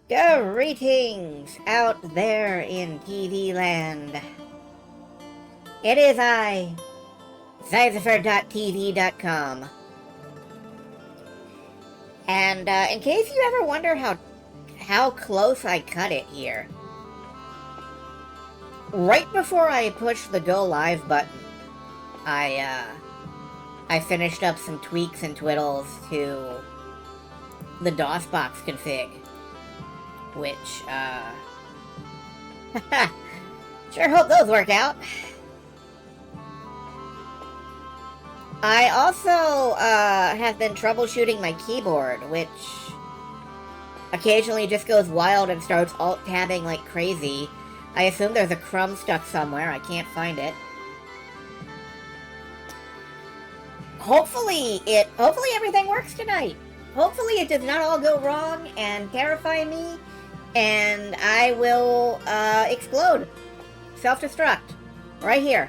Greetings out there in TV land. It is I, Zyzifer.tv.com. And in case you ever wonder how close I cut it here, right before I pushed the go live button, I finished up some tweaks and twiddles to the DOSBox config, which, sure hope those work out. I also, have been troubleshooting my keyboard, which occasionally just goes wild and starts alt-tabbing like crazy. I assume there's a crumb stuck somewhere. I can't find it. Hopefully everything works tonight. Hopefully it does not all go wrong and terrify me, and I will, explode. Self-destruct. Right here.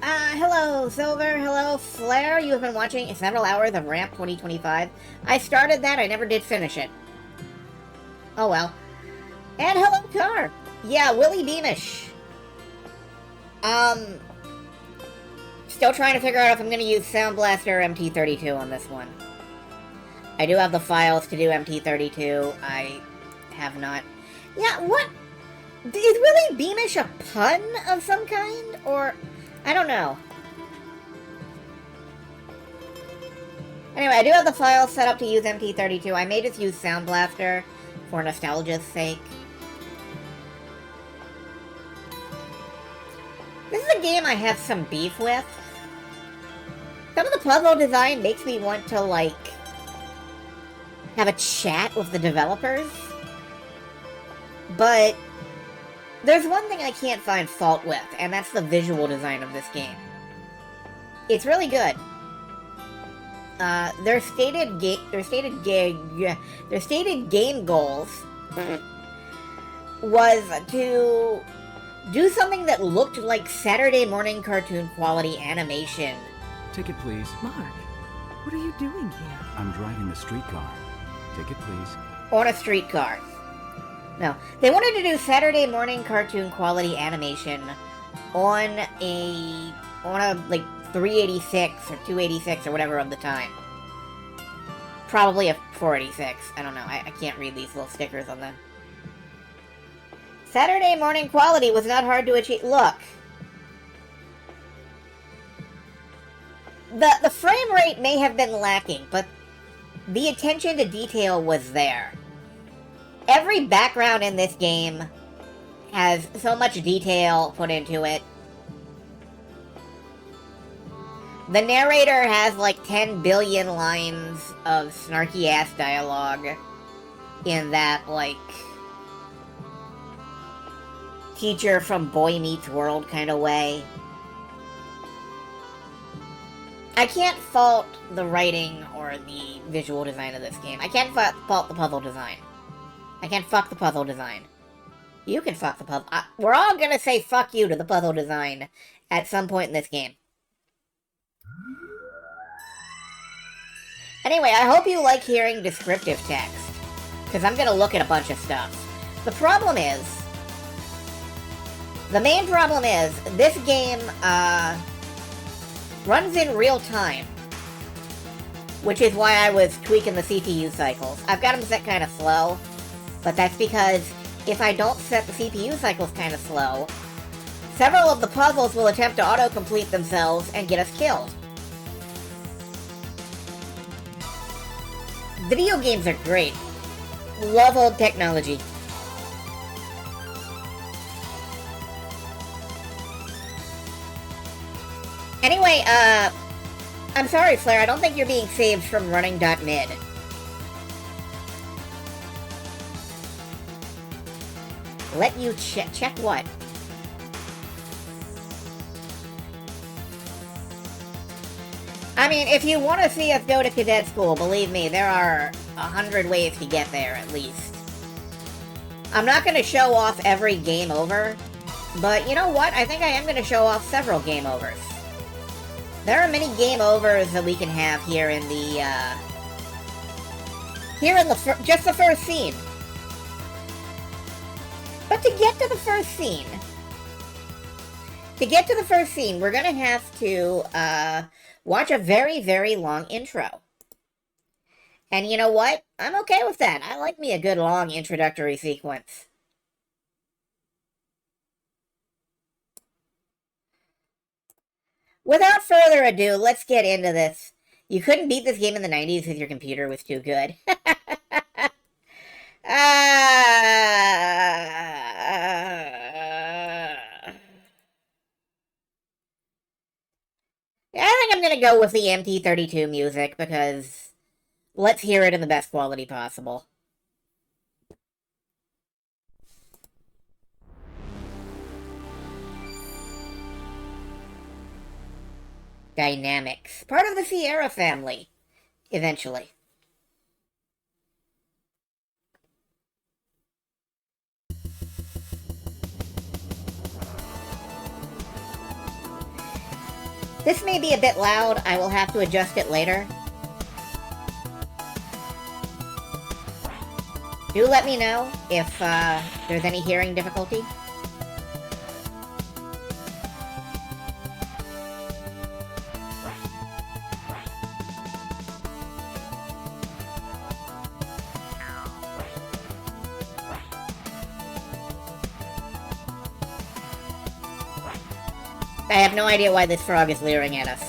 Hello, Silver. Hello, Flare. You have been watching several hours of Ramp 2025. I started that. I never did finish it. Oh, well. And hello, Car. Yeah, Willy Beamish. Still trying to figure out if I'm going to use Sound Blaster or MT32 on this one. I do have the files to do MT32. I have not... Yeah, what? Is Willy Beamish a pun of some kind? Or... I don't know. Anyway, I do have the files set up to use MT32. I may just use Sound Blaster for nostalgia's sake. This is a game I have some beef with. Some of the puzzle design makes me want to, like, have a chat with the developers. But there's one thing I can't find fault with, and that's the visual design of this game. It's really good. Their stated game goals was to do something that looked like Saturday morning cartoon quality animation. Ticket, please. Mark, what are you doing here? I'm driving the streetcar. Ticket, please. On a streetcar. No, they wanted to do Saturday morning cartoon quality animation on a like 386 or 286 or whatever of the time. Probably a 486. I don't know. I can't read these little stickers on them. Saturday morning quality was not hard to achieve. Look. The frame rate may have been lacking, but the attention to detail was there. Every background in this game has so much detail put into it. The narrator has like 10 billion lines of snarky-ass dialogue in that, like, teacher from Boy Meets World kind of way. I can't fault the writing or the visual design of this game. I can't fault the puzzle design. I can't fuck the puzzle design. You can fuck the puzzle... we're all gonna say fuck you to the puzzle design at some point in this game. Anyway, I hope you like hearing descriptive text, because I'm gonna look at a bunch of stuff. The main problem is, this game, runs in real time, which is why I was tweaking the CPU cycles. I've got them set kind of slow, but that's because if I don't set the CPU cycles kind of slow, several of the puzzles will attempt to autocomplete themselves and get us killed. Video games are great. Love old technology. Anyway, I'm sorry, Flare, I don't think you're being saved from running.mid. Let you check what? I mean, if you want to see us go to cadet school, believe me, there are 100 ways to get there, at least. I'm not going to show off every game over, but you know what? I think I am going to show off several game overs. There are many game overs that we can have here in the Here in just the first scene. But to get to the first scene, we're gonna have to watch a very, very long intro. And you know what? I'm okay with that. I like me a good long introductory sequence. Without further ado, let's get into this. You couldn't beat this game in the 90s because your computer was too good. Yeah, I think I'm gonna go with the MT32 music because let's hear it in the best quality possible. Dynamics. Part of the Sierra family. Eventually. This may be a bit loud. I will have to adjust it later. Do let me know if there's any hearing difficulty. I have no idea why this frog is leering at us.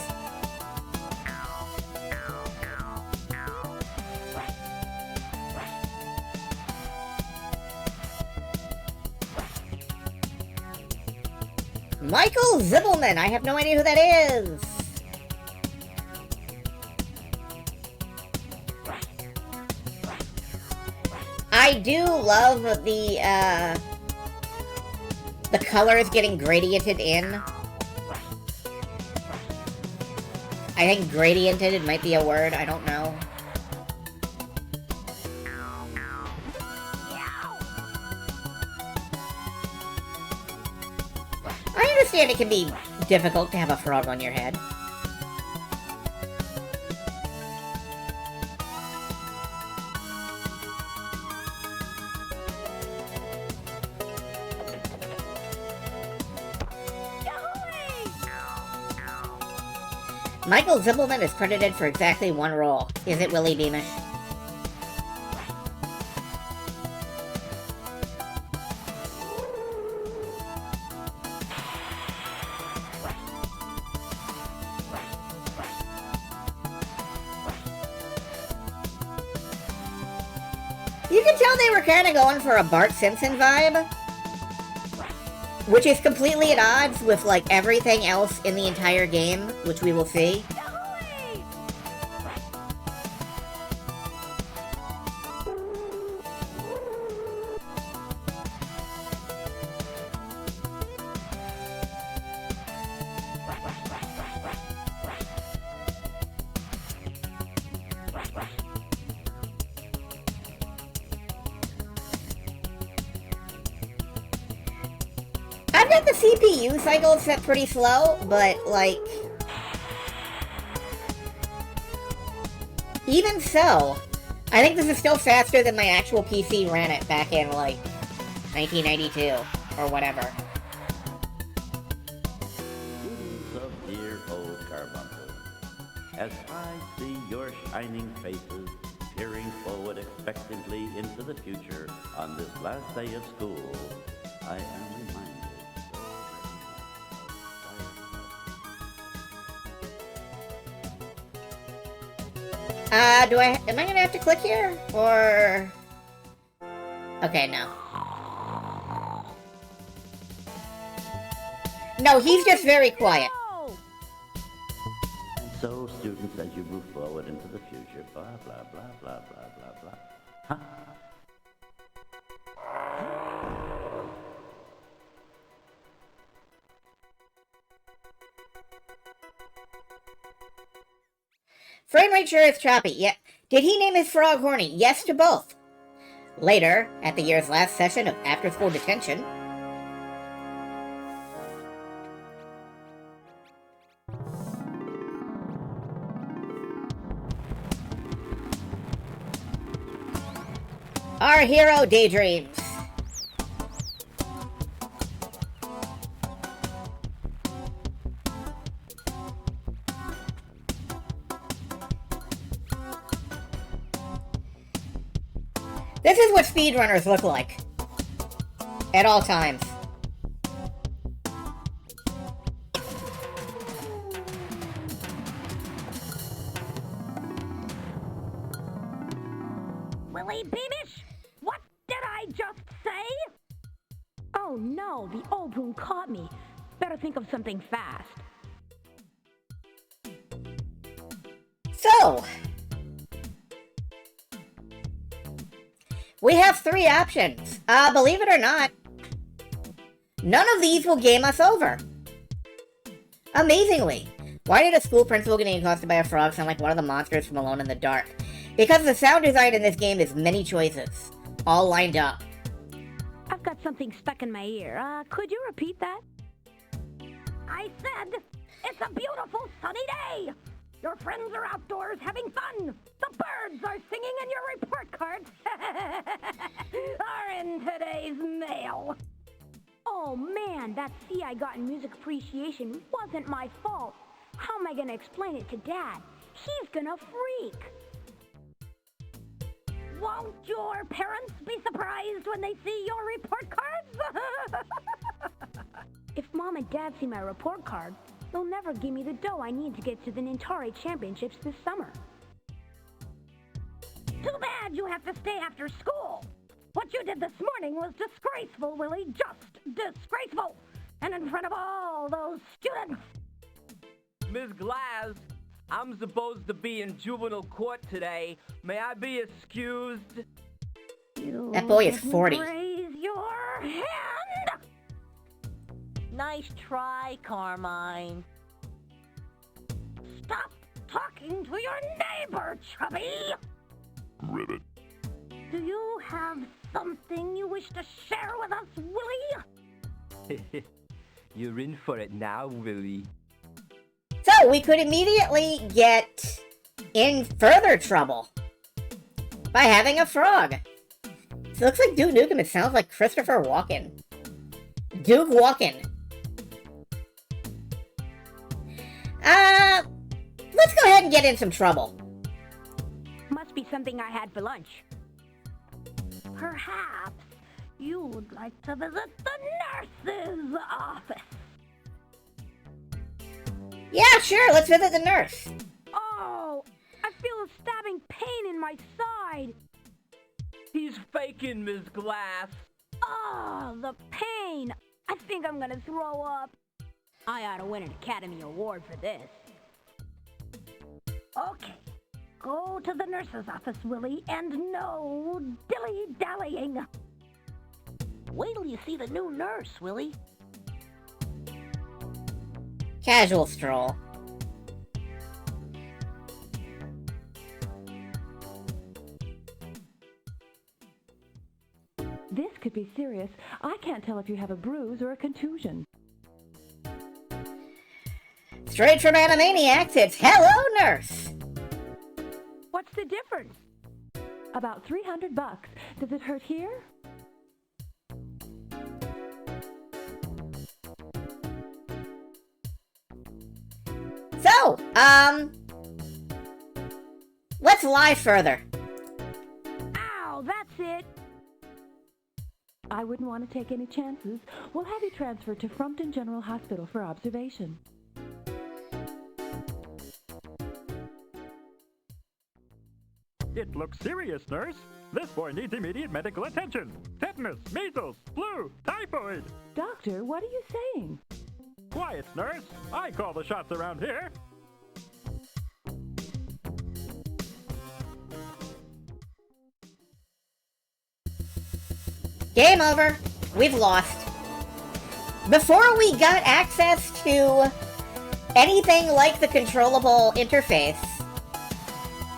Michael Zibbelman! I have no idea who that is! I do love the colors getting gradiented in. I think gradiented might be a word, I don't know. I understand it can be difficult to have a frog on your head. Michael Zibbelman is credited for exactly one role. Is it Willy Beamish? You can tell they were kind of going for a Bart Simpson vibe, which is completely at odds with, like, everything else in the entire game, which we will see. I've got the CPU cycle set pretty slow, but, like, even so, I think this is still faster than my actual PC ran it back in, like, 1992, or whatever. Students of dear old Carbuncle, as I see your shining faces peering forward expectantly into the future on this last day of school, I am reminded am I gonna have to click here? Or... Okay, no. No, he's just very quiet. And so, students, as you move forward into the future, blah, blah, blah, blah, blah, blah, blah. Huh? Frame rate sure is choppy. Yeah. Did he name his frog Horny? Yes to both. Later, at the year's last session of after-school detention, Our hero daydreams. This is what speedrunners look like. At all times. Willy Beamish, what did I just say? Oh no, the old room caught me. Better think of something fast. So, we have three options. Believe it or not, none of these will game us over. Amazingly. Why did a school principal getting accosted by a frog sound like one of the monsters from Alone in the Dark? Because the sound design in this game is many choices, all lined up. I've got something stuck in my ear. Could you repeat that? I said, it's a beautiful sunny day. Your friends are outdoors having fun. The birds are singing and your report cards are in today's mail. Oh man, that C I got in music appreciation wasn't my fault. How am I gonna explain it to Dad? He's gonna freak. Won't your parents be surprised when they see your report cards? If Mom and Dad see my report card, they'll never give me the dough I need to get to the Nintari Championships this summer. Too bad you have to stay after school. What you did this morning was disgraceful, Willy. Just disgraceful. And in front of all those students. Miss Glass, I'm supposed to be in juvenile court today. May I be excused? That boy is 40. Raise your hand. Nice try, Carmine. Stop talking to your neighbor, Chubby. Ribbit. Do you have something you wish to share with us, Willy? You're in for it now, Willy. So, we could immediately get in further trouble by having a frog. It looks like Duke Nukem. It sounds like Christopher Walken. Duke Walken. Let's go ahead and get in some trouble. Must be something I had for lunch. Perhaps you would like to visit the nurse's office. Yeah, sure, let's visit the nurse. Oh, I feel a stabbing pain in my side. He's faking, Miss Glass. Oh, the pain. I think I'm gonna throw up. I ought to win an Academy Award for this. Okay, go to the nurse's office, Willy, and no dilly-dallying. Wait till you see the new nurse, Willy. Casual stroll. This could be serious. I can't tell if you have a bruise or a contusion. Straight from Animaniacs, it's Hello Nurse. What's the difference? About $300. Does it hurt here? So, let's lie further. Ow, that's it. I wouldn't want to take any chances. We'll have you transferred to Frumpton General Hospital for observation. It looks serious, nurse. This boy needs immediate medical attention. Tetanus, measles, flu, typhoid. Doctor, what are you saying? Quiet, nurse. I call the shots around here. Game over. We've lost. Before we got access to anything like the controllable interface,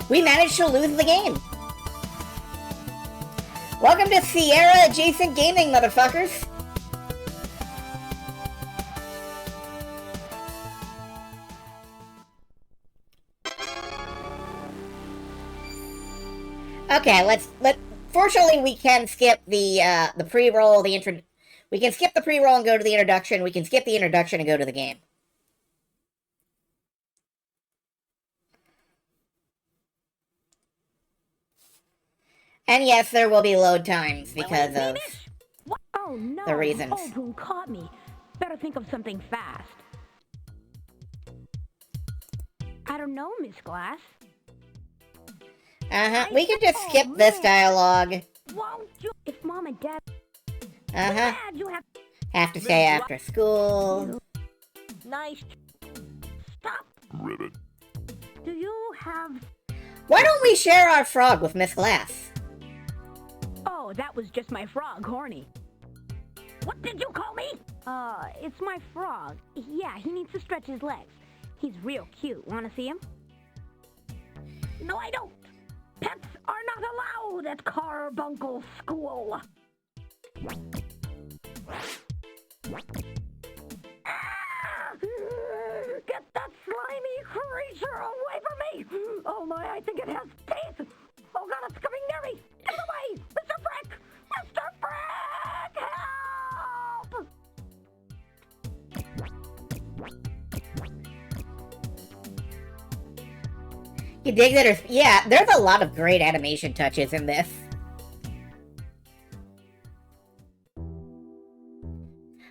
we managed to lose the game. Welcome to Sierra Adjacent Gaming, motherfuckers. Okay, Fortunately, we can skip the pre-roll, we can skip the pre-roll and go to the introduction. We can skip the introduction and go to the game. And yes, there will be load times because of Oh no! the reasons. Boom caught me. Better think of something fast. I don't know, Miss Glass. We can just skip this dialogue. Won't you? If Mom and Dad. Have to stay Miss after school. Nice. Stop. Ribbit. Do you have? Why don't we share our frog with Miss Glass? Oh, that was just my frog, Horny. What did you call me? It's my frog. Yeah, he needs to stretch his legs. He's real cute. Wanna see him? No, I don't. Pets are not allowed at Carbuncle School. Get that slimy creature away from me! Oh my, I think it has teeth! Oh god, it's coming near me! Get away! Mr. Frick! Mr. Frick! Help! You dig that? Yeah, there's a lot of great animation touches in this.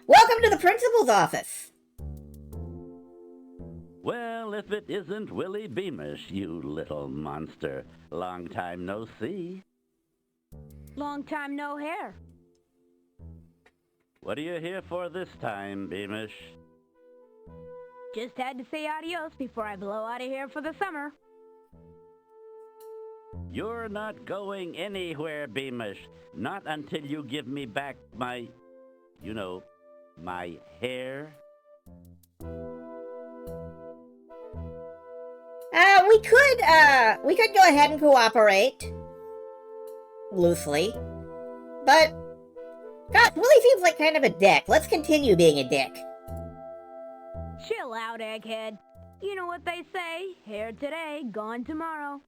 Welcome to the principal's office. Well, if it isn't Willy Beamish, you little monster. Long time no see. Long time no hair. What are you here for this time, Beamish? Just had to say adios before I blow out of here for the summer. You're not going anywhere, Beamish. Not until you give me back my, you know, my hair. We could go ahead and cooperate. Loosely. But, God, Willy seems like kind of a dick. Let's continue being a dick. Chill out, egghead. You know what they say, hair today, gone tomorrow.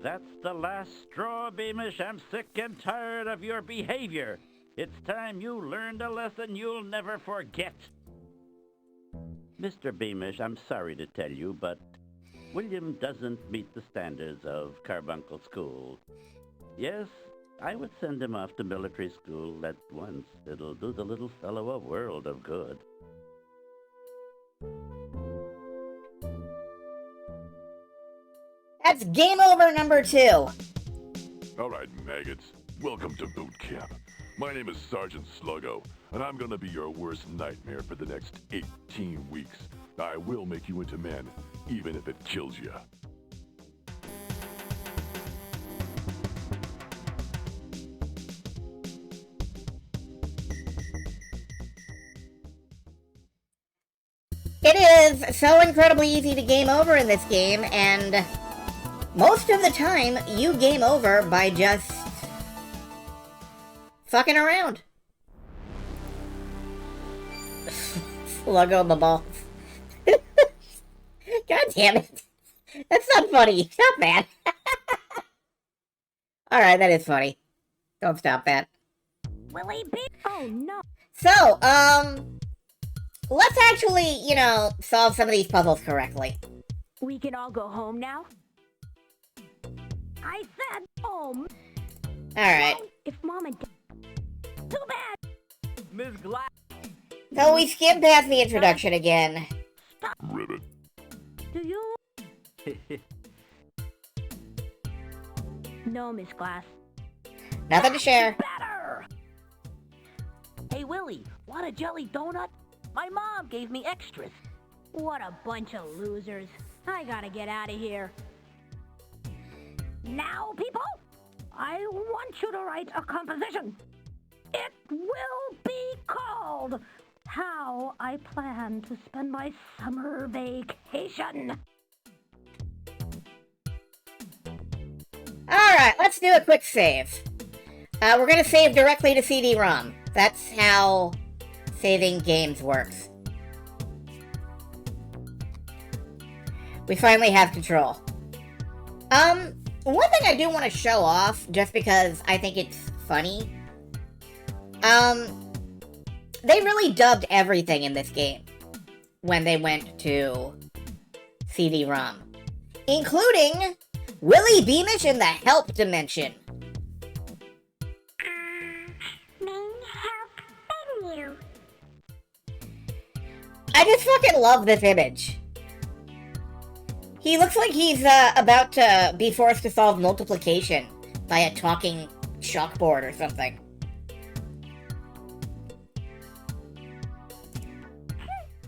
That's the last straw, Beamish. I'm sick and tired of your behavior. It's time you learned a lesson you'll never forget. Mr. Beamish, I'm sorry to tell you, but William doesn't meet the standards of Carbuncle School. Yes, I would send him off to military school at once. It'll do the little fellow a world of good. That's game over number 2. All right, maggots. Welcome to boot camp. My name is Sergeant Sluggo, and I'm gonna be your worst nightmare for the next 18 weeks. I will make you into men, even if it kills you. It is so incredibly easy to game over in this game, and most of the time, you game over by just fucking around. Sluggo my balls. God damn it. That's not funny. Stop that. Alright, that is funny. Don't stop that. Willy B. Oh no. So, let's actually, you know, solve some of these puzzles correctly. We can all go home now? I said home. Alright. If Mom and Dad... Too bad. Miss Glass. So we skip past the introduction again. Ribbit. Do you? No, Miss Glass. Nothing to share. Better. Hey, Willy, want a jelly donut? My mom gave me extras. What a bunch of losers. I gotta get out of here. Now, people, I want you to write a composition. It will be called How I Plan to Spend My Summer Vacation. Alright, let's do a quick save. We're gonna save directly to CD-ROM. That's how saving games works. We finally have control. one thing I do want to show off, just because I think it's funny, they really dubbed everything in this game when they went to CD-ROM, including Willy Beamish in the Help Dimension. Main help menu. I just fucking love this image. He looks like he's about to be forced to solve multiplication by a talking chalkboard or something.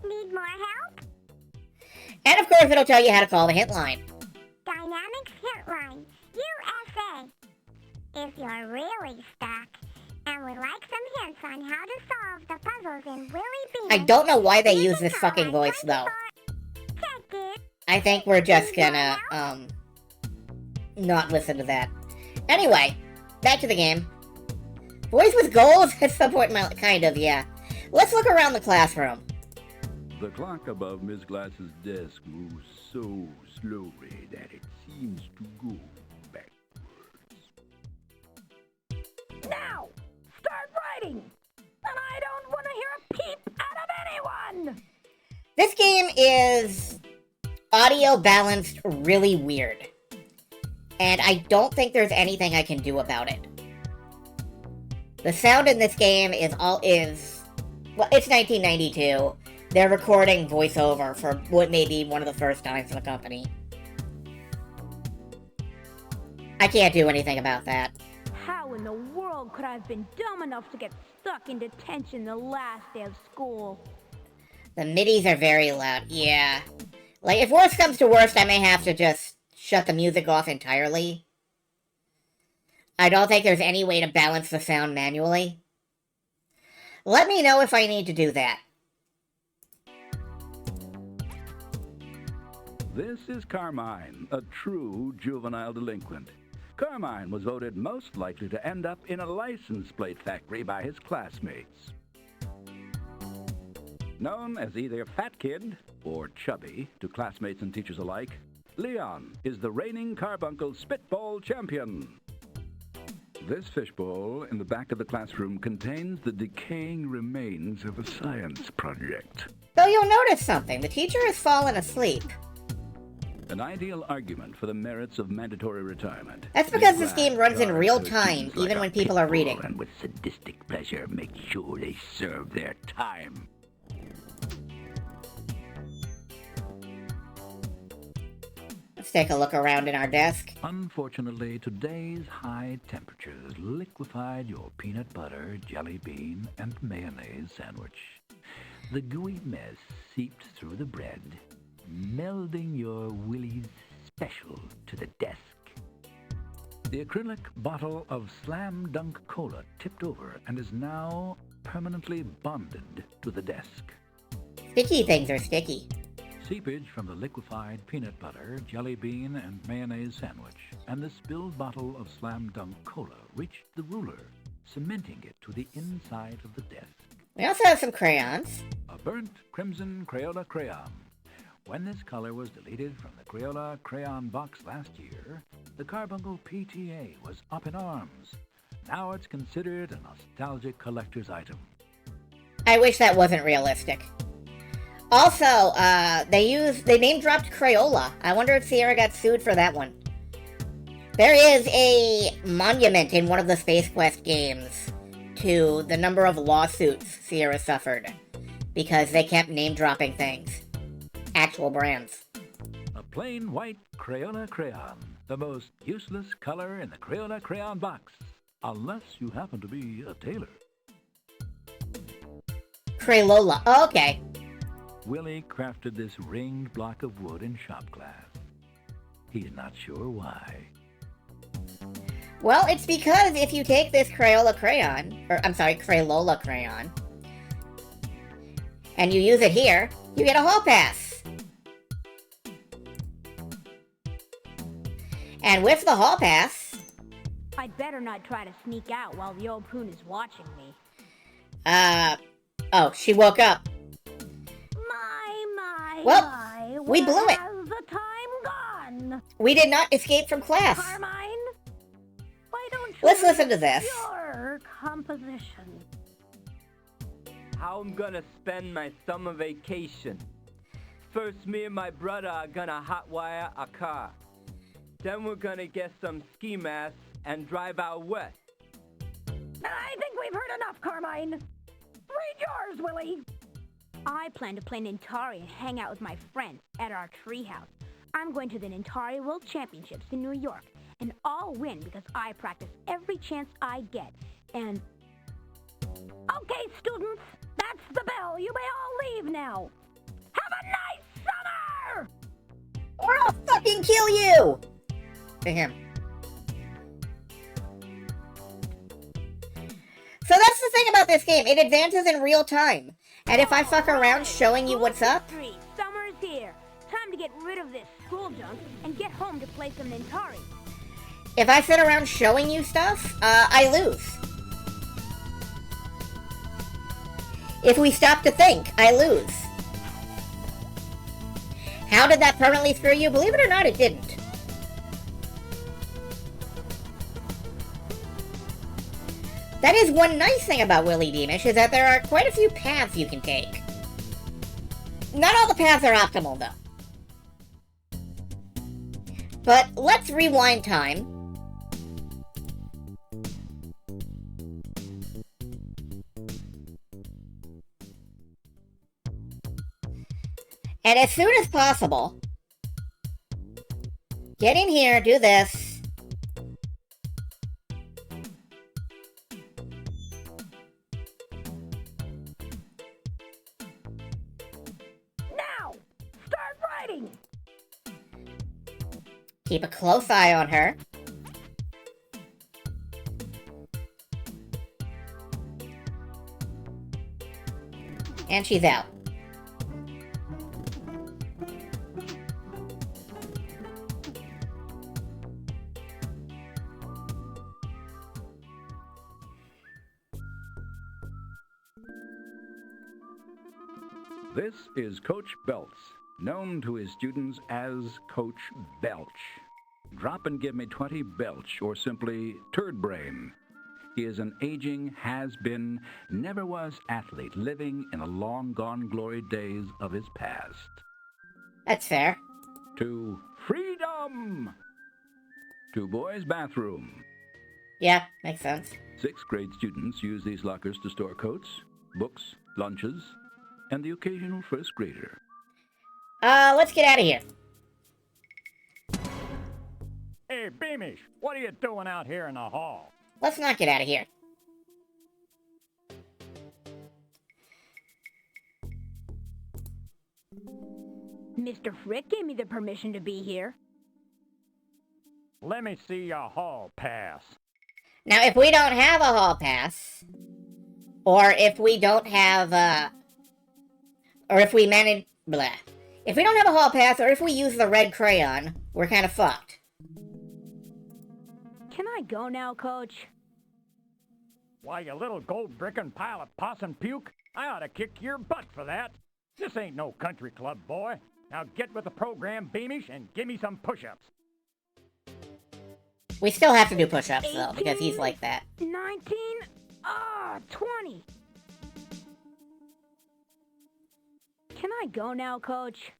Need more help? And of course it'll tell you how to call the hit line. Dynamics Hitline, USA. If you're really stuck and would like some hints on how to solve the puzzles in Willy Beamish, I don't know why they use this fucking voice though. check it. I think we're just gonna, not listen to that. Anyway, back to the game. Boys with goals at some point in my life, kind of, yeah. Let's look around the classroom. The clock above Miss Glass's desk moves so slowly that it seems to go backwards. Now, start writing. And I don't want to hear a peep out of anyone. This game is audio balanced really weird. And I don't think there's anything I can do about it. The sound in this game well, it's 1992. They're recording voiceover for what may be one of the first times in the company. I can't do anything about that. How in the world could I have been dumb enough to get stuck in detention the last day of school? The midis are very loud, yeah. Like, if worst comes to worst, I may have to just shut the music off entirely. I don't think there's any way to balance the sound manually. Let me know if I need to do that. This is Carmine, a true juvenile delinquent. Carmine was voted most likely to end up in a license plate factory by his classmates. Known as either Fat Kid or Chubby to classmates and teachers alike, Leon is the reigning carbuncle spitball champion. This fishbowl in the back of the classroom contains the decaying remains of a science project. Though you'll notice something, the teacher has fallen asleep. An ideal argument for the merits of mandatory retirement. That's because this game runs in real time, even when people are reading. And with sadistic pleasure make sure they serve their time. Let's take a look around in our desk. Unfortunately, today's high temperatures liquefied your peanut butter, jelly bean, and mayonnaise sandwich. The gooey mess seeped through the bread, melding your Willy's special to the desk. The acrylic bottle of Slam Dunk Cola tipped over and is now permanently bonded to the desk. Sticky things are sticky. Seepage from the liquefied peanut butter, jelly bean, and mayonnaise sandwich, and the spilled bottle of Slam Dunk Cola reached the ruler, cementing it to the inside of the desk. We also have some crayons. A burnt crimson Crayola crayon. When this color was deleted from the Crayola crayon box last year, the Carbuncle PTA was up in arms. Now it's considered a nostalgic collector's item. I wish that wasn't realistic. Also, they name-dropped Crayola. I wonder if Sierra got sued for that one. There is a monument in one of the Space Quest games to the number of lawsuits Sierra suffered because they kept name-dropping things. Actual brands. A plain white Crayola crayon, the most useless color in the Crayola crayon box, unless you happen to be a tailor. Crayola, oh, okay. Willy crafted this ringed block of wood in shop class. He's not sure why. Well, it's because if you take this Crayola crayon, and you use it here, you get a hall pass. And with the hall pass... I'd better not try to sneak out while the old prune is watching me. Oh, she woke up. My, Well, my, we blew it. Has the time gone? Carmine. We did not escape from class. Carmine? Why don't you Let's listen to this. your composition? How I'm gonna spend my summer vacation. First, me and my brother are gonna hotwire a car. Then we're gonna get some ski masks and drive out west. I think we've heard enough, Carmine. Read yours, Willy. I plan to play Nintari and hang out with my friends at our treehouse. I'm going to the Nintari World Championships in New York, and I'll win because I practice every chance I get. And... Okay, students, that's the bell. You may all leave now. Have a nice summer! Or I'll fucking kill you! To him. So that's the thing about this game. It advances in real time. And if I fuck around showing you what's up... Summer's here. Time to get rid of this school junk and get home to play some Nintari. If I sit around showing you stuff, I lose. If we stop to think, I lose. How did that permanently screw you? Believe it or not, it didn't. That is one nice thing about Willy Beamish, is that there are quite a few paths you can take. Not all the paths are optimal, though. But let's rewind time. And as soon as possible, get in here, do this. Now, start writing. Keep a close eye on her. And she's out. This is Coach Belts, known to his students as Coach Belch. Drop and give me 20 Belch, or simply Turd Brain. He is an aging, has-been, never-was athlete living in the long-gone glory days of his past. That's fair. To freedom! To boys' bathroom. Yeah, makes sense. 6th grade students use these lockers to store coats, books, lunches, and the occasional first grader. Let's get out of here. Hey, Beamish, what are you doing out here in the hall? Let's not get out of here. Mr. Frick gave me the permission to be here. Let me see your hall pass. Now, if we don't have a hall pass, or if we don't have, or if we manage, blah. If we don't have a hall pass, or if we use the red crayon, we're kind of fucked. Can I go now, Coach? Why, you little gold-brickin' pile of possum puke, I ought to kick your butt for that. This ain't no country club, boy. Now get with the program, Beamish, and give me some push-ups. We still have to do push-ups, though, because he's like that. 19, 20. Can I go now, Coach?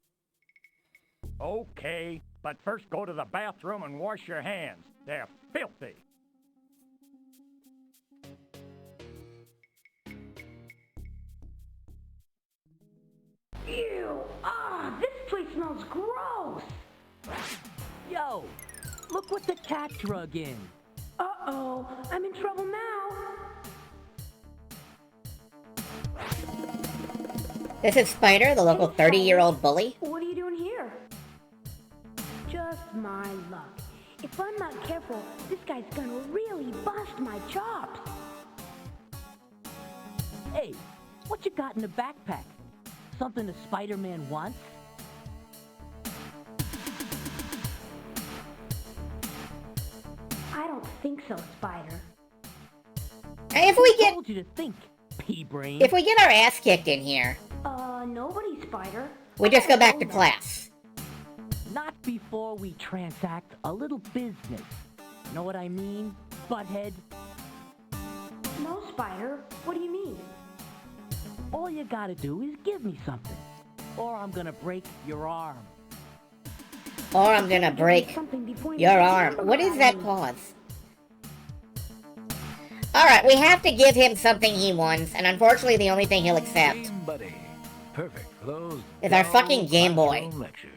Okay, but first go to the bathroom and wash your hands. They're filthy. Ew! This place smells gross! Yo, look what the cat drug in. Uh-oh, I'm in trouble now. This is Spider, the local 30-year-old bully. What are you doing here? Just my luck. If I'm not careful, this guy's gonna really bust my chops. Hey, what you got in the backpack? Something the Spider-Man wants? I don't think so, Spider. And if we I get, told you to think, pea-brain. if we get our ass kicked in here, Nobody, Spider. we just go back to class. Not before we transact a little business. Know what I mean, butthead? No, Spider. What do you mean? All you gotta do is give me something, or I'm gonna break your arm. Or I'm gonna break your arm. What is that pause? Alright, we have to give him something he wants, and unfortunately the only thing he'll accept Game Buddy. Perfect for those is our dull fucking Game Boy. classroom lectures.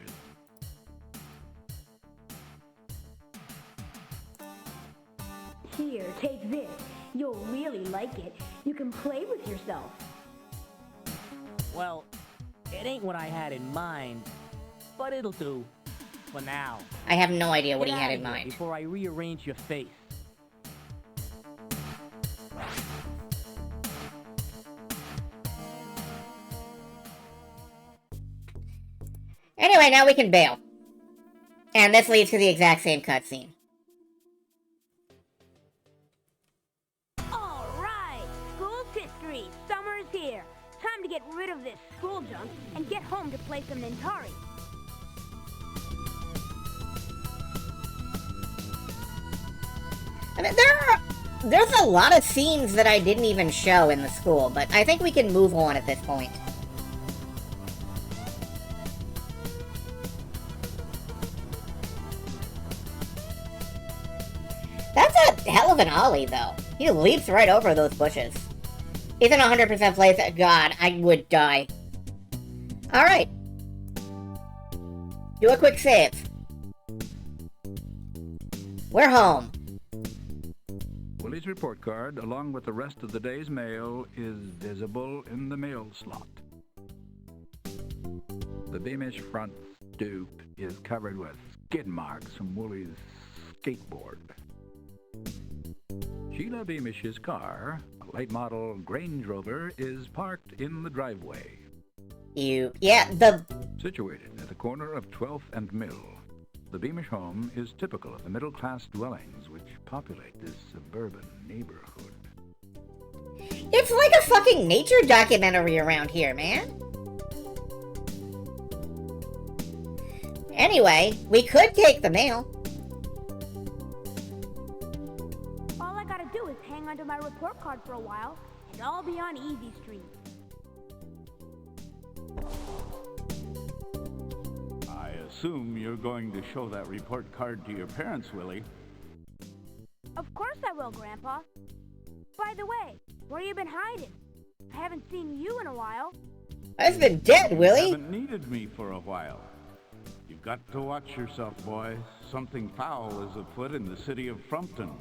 Here, take this. You'll really like it. You can play with yourself. Well, it ain't what I had in mind, but it'll do for now. I have no idea what he Get had outta in here mind. before I rearrange your face. Anyway, now we can bail. And this leads to the exact same cutscene. All right, school's history. Summer's here. Time to get rid of this school junk and get home to play some Nintari. I mean, there's a lot of scenes that I didn't even show in the school, but I think we can move on at this point. That's a hell of an ollie, though. He leaps right over those bushes. He's in 100% place. God, I would die. Alright. Do a quick save. We're home. Willy's report card, along with the rest of the day's mail, is visible in the mail slot. The Beamish front stoop is covered with skid marks from Willy's skateboard. Sheila Beamish's car, a late model Range Rover, is parked in the driveway. Situated at the corner of 12th and Mill, the Beamish home is typical of the middle-class dwellings which populate this suburban neighborhood. It's like a fucking nature documentary around here, man. Anyway, we could take the mail. All I gotta do is hang onto my report card for a while, and I'll be on Easy Street. I assume you're going to show that report card to your parents, Willy. Of course I will, Grandpa. By the way, where you been hiding? I haven't seen you in a while. I've been dead, You Willy. haven't needed me for a while. You've got to watch yourself, boy. Something foul is afoot in the city of Frumpton.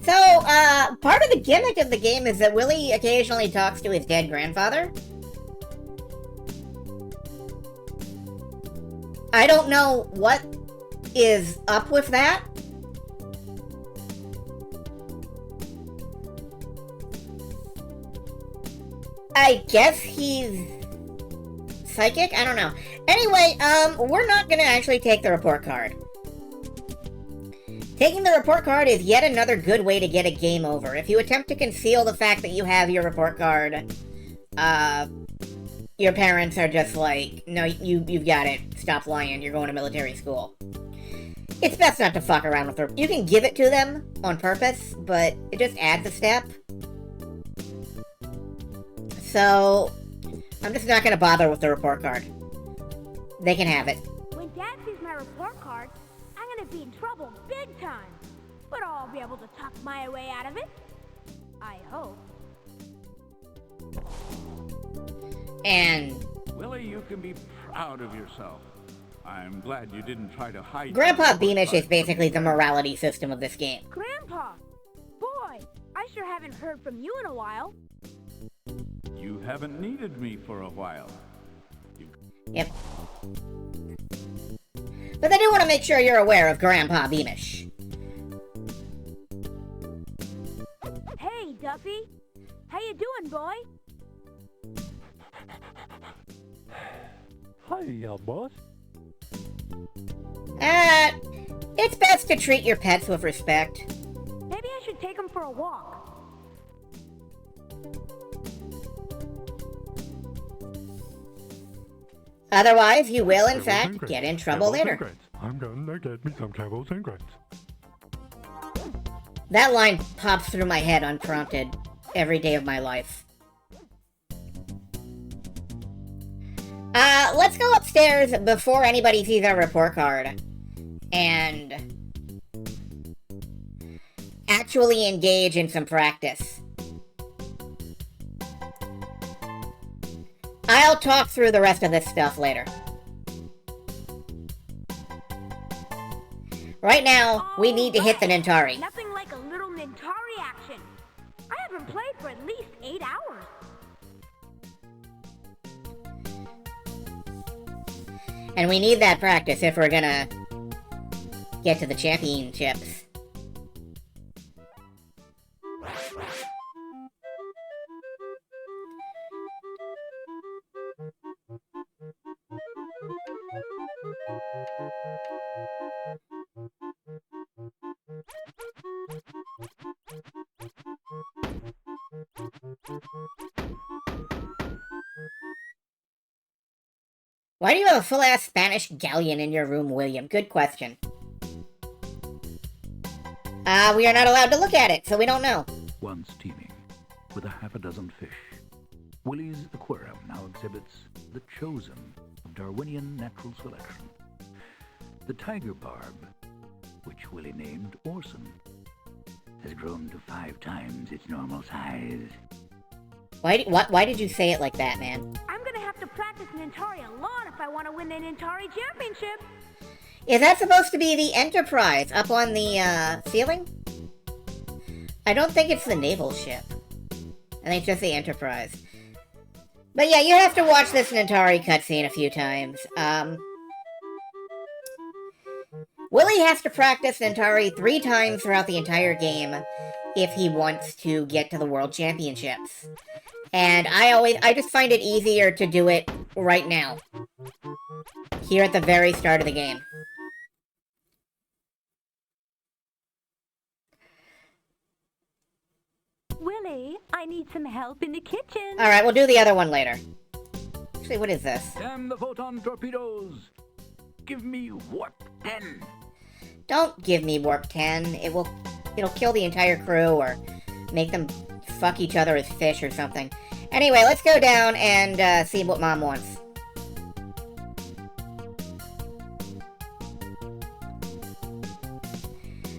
So, part of the gimmick of the game is that Willy occasionally talks to his dead grandfather. I don't know what is up with that. I guess he's psychic? I don't know. Anyway, we're not gonna actually take the report card. Taking the report card is yet another good way to get a game over. If you attempt to conceal the fact that you have your report card, your parents are just like, no, you've got it. Stop lying. You're going to military school. It's best not to fuck around with her. You can give it to them on purpose, but it just adds a step. So, I'm just not going to bother with the report card. They can have it. When Dad sees my report card, I'm gonna be in trouble big time. But I'll be able to talk my way out of it. I hope. And Willy, you can be proud of yourself. I'm glad you didn't try to hide. Grandpa Beamish is basically the morality system of this game. Grandpa! Boy, I sure haven't heard from you in a while. You haven't needed me for a while. Yep. But I do want to make sure you're aware of Grandpa Beamish. Hey, Duffy. How you doing, boy? Hi, boss. It's best to treat your pets with respect. Maybe I should take him for a walk. Otherwise, you will, in fact, get in trouble later. I'm gonna get me some Kevos and grits. That line pops through my head unprompted every day of my life. Let's go upstairs before anybody sees our report card and actually engage in some practice. I'll talk through the rest of this stuff later. Right now, we need to hit the Nintari. Nothing like a little Nintari action. I haven't played for at least 8 hours. And we need that practice if we're gonna get to the championships. Why do you have a full-ass Spanish galleon in your room, William? Good question. We are not allowed to look at it, so we don't know. Once teeming with a half a dozen fish, Willy's aquarium now exhibits the chosen of Darwinian natural selection. The tiger barb, which Willy named Orson, has grown to 5 times its normal size. Why did you say it like that, man? I'm gonna have to practice Nintari a lot if I want to win the Nintari Championship. Is that supposed to be the Enterprise up on the, ceiling? I don't think it's the naval ship. I think it's just the Enterprise. But yeah, you have to watch this Nintari cutscene a few times. Willy has to practice Nintari 3 times throughout the entire game if he wants to get to the World Championships. And I just find it easier to do it right now. Here at the very start of the game. Willy, I need some help in the kitchen. Alright, we'll do the other one later. Actually, what is this? Damn the photon torpedoes! Give me warp 10! Don't give me warp 10. It'll kill the entire crew or make them fuck each other as fish or something. Anyway, let's go down and see what Mom wants.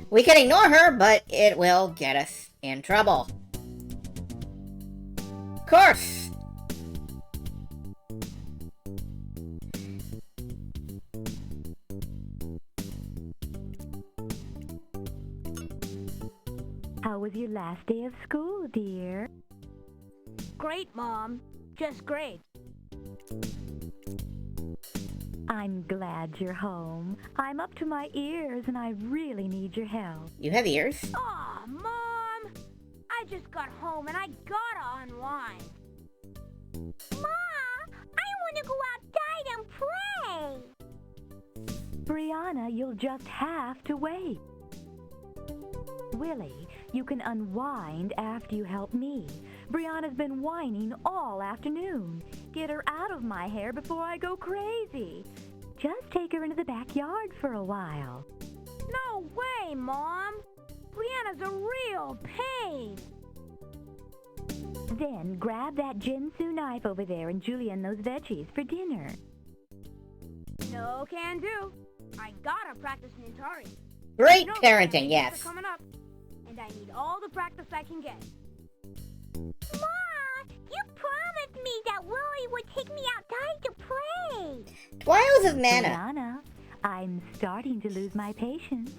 We can ignore her, but it will get us in trouble. Of course! How was your last day of school, dear? Great, Mom. Just great. I'm glad you're home. I'm up to my ears and I really need your help. You have ears? Aw, Mom! I just got home and I gotta unwind. Mom! I wanna go outside and play! Brianna, you'll just have to wait. Willy, you can unwind after you help me. Brianna's been whining all afternoon. Get her out of my hair before I go crazy. Just take her into the backyard for a while. No way, Mom! Brianna's a real pain! Then grab that Jinsu knife over there and julienne those veggies for dinner. No can do. I gotta practice Nintari. Great You know, parenting, the yes. Olympics are coming up, and I need all the practice I can get. Mom, you promised me that Willy would take me outside to play. Trials of Mana. Brianna, I'm starting to lose my patience.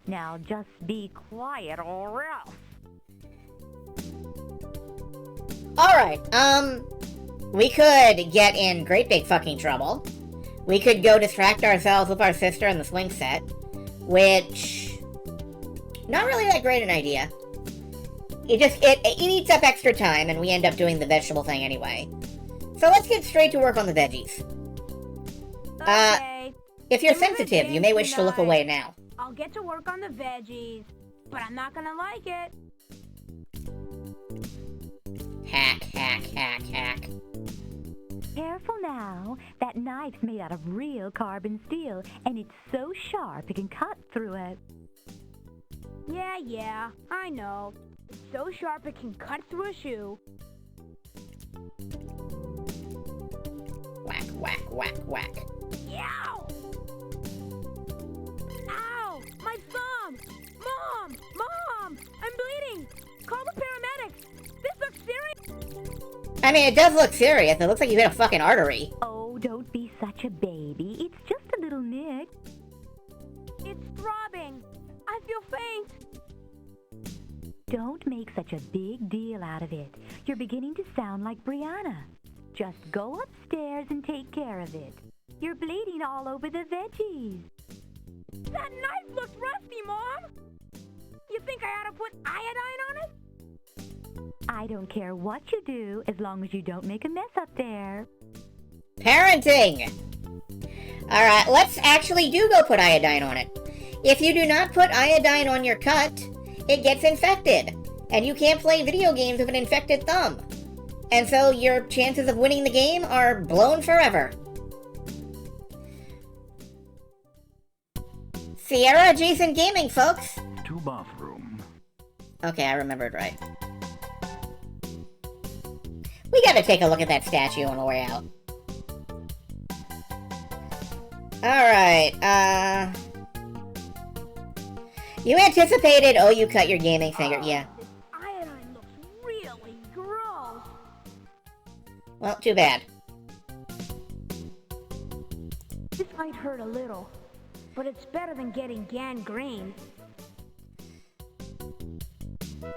Now just be quiet or else. Alright, we could get in great big fucking trouble. We could go distract ourselves with our sister in the swing set, which, not really that great an idea. It eats up extra time, and we end up doing the vegetable thing anyway. So let's get straight to work on the veggies. Okay. If you're Give me the sensitive, you may wish to look knife. away now. I'll get to work on the veggies, but I'm not gonna like it. Hack, hack, hack, hack. Careful now. That knife's made out of real carbon steel, and it's so sharp it can cut through it. Yeah, I know. It's so sharp it can cut through a shoe. Whack, whack, whack, whack. Yow! Ow! My thumb! Mom! I'm bleeding! Call the paramedics! This looks serious! I mean, it does look serious. It looks like you hit a fucking artery. Oh, don't be such a baby. It's just a little nick. It's throbbing. I feel faint. Don't make such a big deal out of it. You're beginning to sound like Brianna. Just go upstairs and take care of it. You're bleeding all over the veggies. That knife looks rusty, Mom! You think I ought to put iodine on it? I don't care what you do as long as you don't make a mess up there. Parenting! Alright, let's actually go put iodine on it. If you do not put iodine on your cut, it gets infected. And you can't play video games with an infected thumb. And so your chances of winning the game are blown forever. Sierra adjacent gaming, folks. 2-bathroom. Okay, I remembered right. We gotta take a look at that statue on the way out. Alright, you anticipated, oh, you cut your gaming finger, yeah. This iodine looks really gross. Well, too bad. This might hurt a little, but it's better than getting gangrene.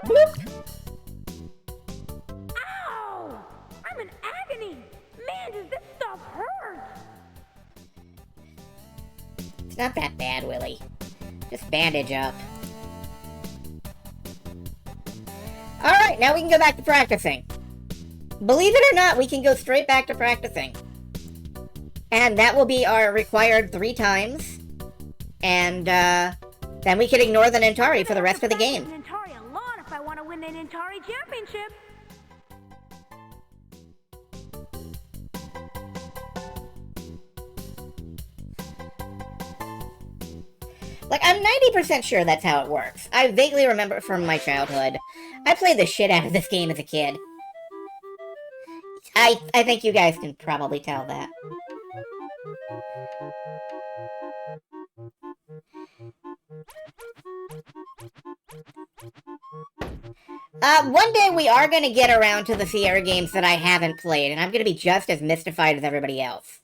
Bloop. Ow! I'm in agony! Man, does this stuff hurt! It's not that bad, Willy. Just bandage up. Alright, now we can go back to practicing. Believe it or not, we can go straight back to practicing. And that will be our required 3 times. And, then we can ignore the Nintari for the rest of the game. Nintari a lot if I want to win the Nintari Championship. Like, I'm 90% sure that's how it works. I vaguely remember it from my childhood. I played the shit out of this game as a kid. I think you guys can probably tell that. One day we are going to get around to the Sierra games that I haven't played, and I'm going to be just as mystified as everybody else.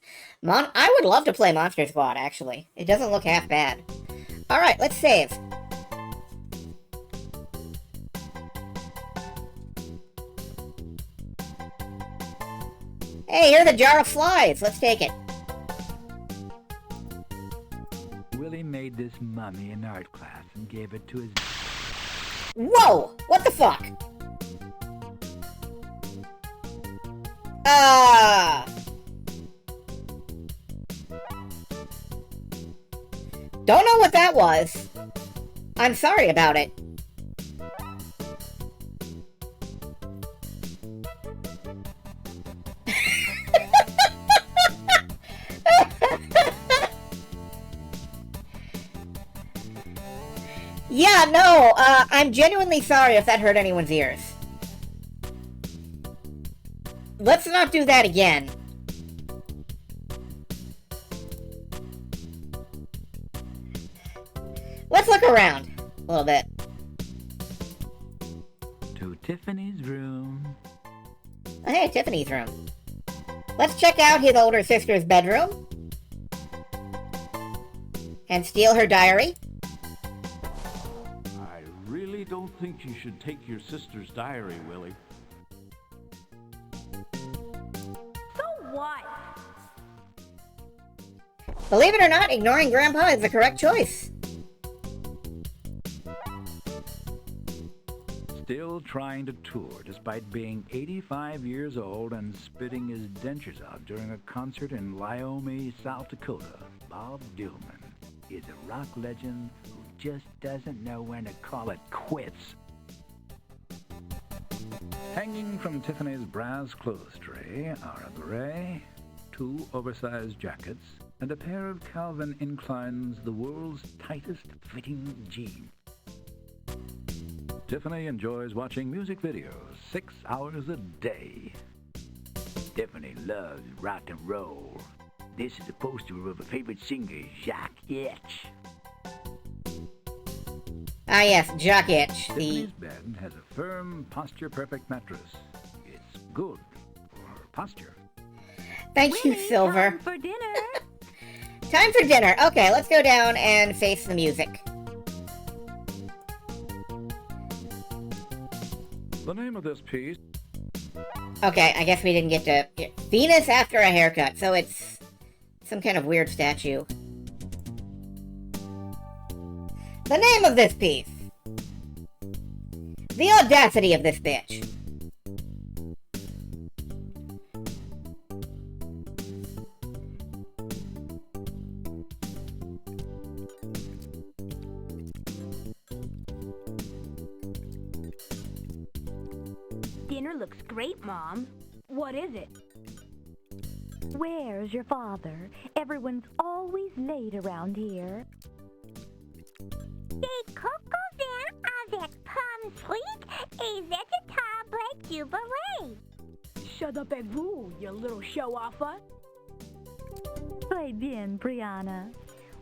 I would love to play Monster Squad, actually. It doesn't look half bad. Alright, let's save. Hey, here's a jar of flies. Let's take it. Willy made this mummy in art class and gave it to his... Whoa! What the fuck? Don't know what that was. I'm sorry about it. Yeah, no, I'm genuinely sorry if that hurt anyone's ears. Let's not do that again. Let's look around a little bit. To Tiffany's room. Oh, hey, Tiffany's room. Let's check out his older sister's bedroom. And steal her diary. I really don't think you should take your sister's diary, Willy. So what? Believe it or not, ignoring Grandpa is the correct choice. Still trying to tour despite being 85 years old and spitting his dentures out during a concert in Lyoming, South Dakota. Bob Dylan is a rock legend who just doesn't know when to call it quits. Hanging from Tiffany's brass clothes tray today are a gray, 2 oversized jackets, and a pair of Calvin Klein's the world's tightest fitting jeans. Tiffany enjoys watching music videos 6 hours a day. Tiffany loves rock and roll. This is a poster of a favorite singer, Jacques Itch. Ah, yes, Jock Itch. Tiffany's bed has a firm, posture-perfect mattress. It's good for posture. Thank you, Willy, Silver. time for dinner. Time for dinner. Okay, let's go down and face the music. The name of this piece... Okay, I guess we didn't get to... Venus after a haircut, so it's some kind of weird statue. The name of this piece. The audacity of this bitch. Dinner looks great, Mom. What is it? Where's your father? Everyone's always late around here. Des cocots avec pommes frites et vegetable jubilee. Shut up, vous, you little show-offer. Très bien, Brianna.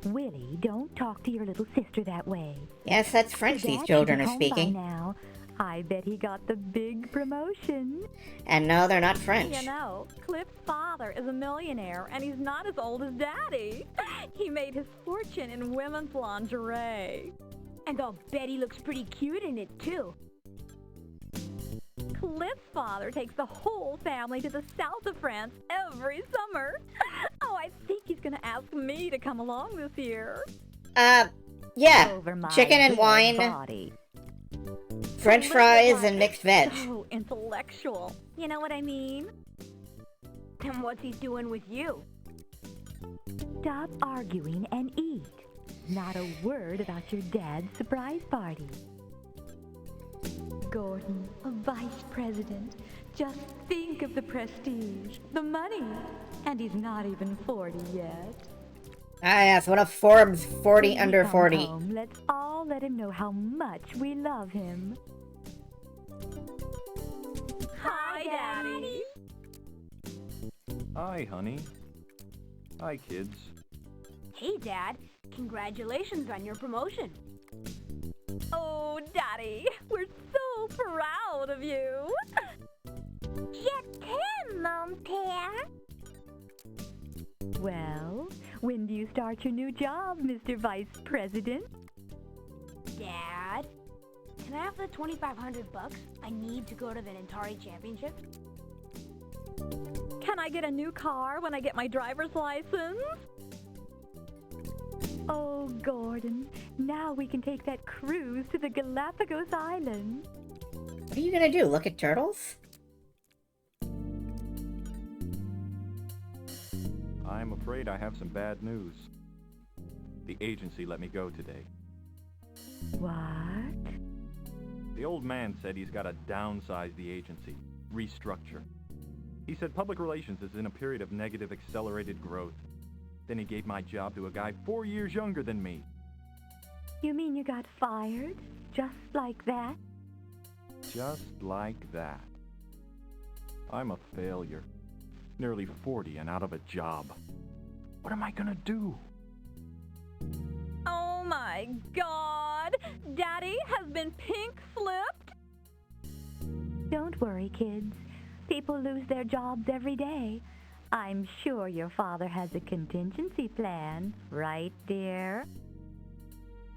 Willy, don't talk to your little sister that way. Yes, that's French Your these dad children should are be home by speaking. now. I bet he got the big promotion. And no, they're not French. You know, Cliff's father is a millionaire, and he's not as old as Daddy. He made his fortune in women's lingerie. And I'll bet he looks pretty cute in it, too. Cliff's father takes the whole family to the south of France every summer. Oh, I think he's gonna ask me to come along this year. Yeah. Over my Chicken and dead wine, body. French fries, and mixed veg. So intellectual. You know what I mean? Then what's he doing with you? Stop arguing and eat. Not a word about your dad's surprise party. Gordon, a vice president. Just think of the prestige, the money. And he's not even 40 yet. Ah, yes, what a Forbes 40 When he under comes 40. home, let's all let him know how much we love him. Hi, Daddy. Hi, honey. Hi, kids. Hey, Dad. Congratulations on your promotion. Oh, Daddy, we're so proud of you. Je t'aime, mon père. Well, when do you start your new job, Mr. Vice President? Dad, can I have the $2,500 I need to go to the Nantari Championship? Can I get a new car when I get my driver's license? Oh, Gordon, now we can take that cruise to the Galapagos Islands. What are you gonna do, look at turtles? I'm afraid I have some bad news. The agency let me go today. What? The old man said he's got to downsize the agency, restructure. He said public relations is in a period of negative accelerated growth. Then he gave my job to a guy 4 years younger than me. You mean you got fired? Just like that? Just like that. I'm a failure. Nearly 40 and out of a job. What am I gonna do? Oh my God! Daddy has been pink flipped? Don't worry, kids. People lose their jobs every day. I'm sure your father has a contingency plan, right, dear?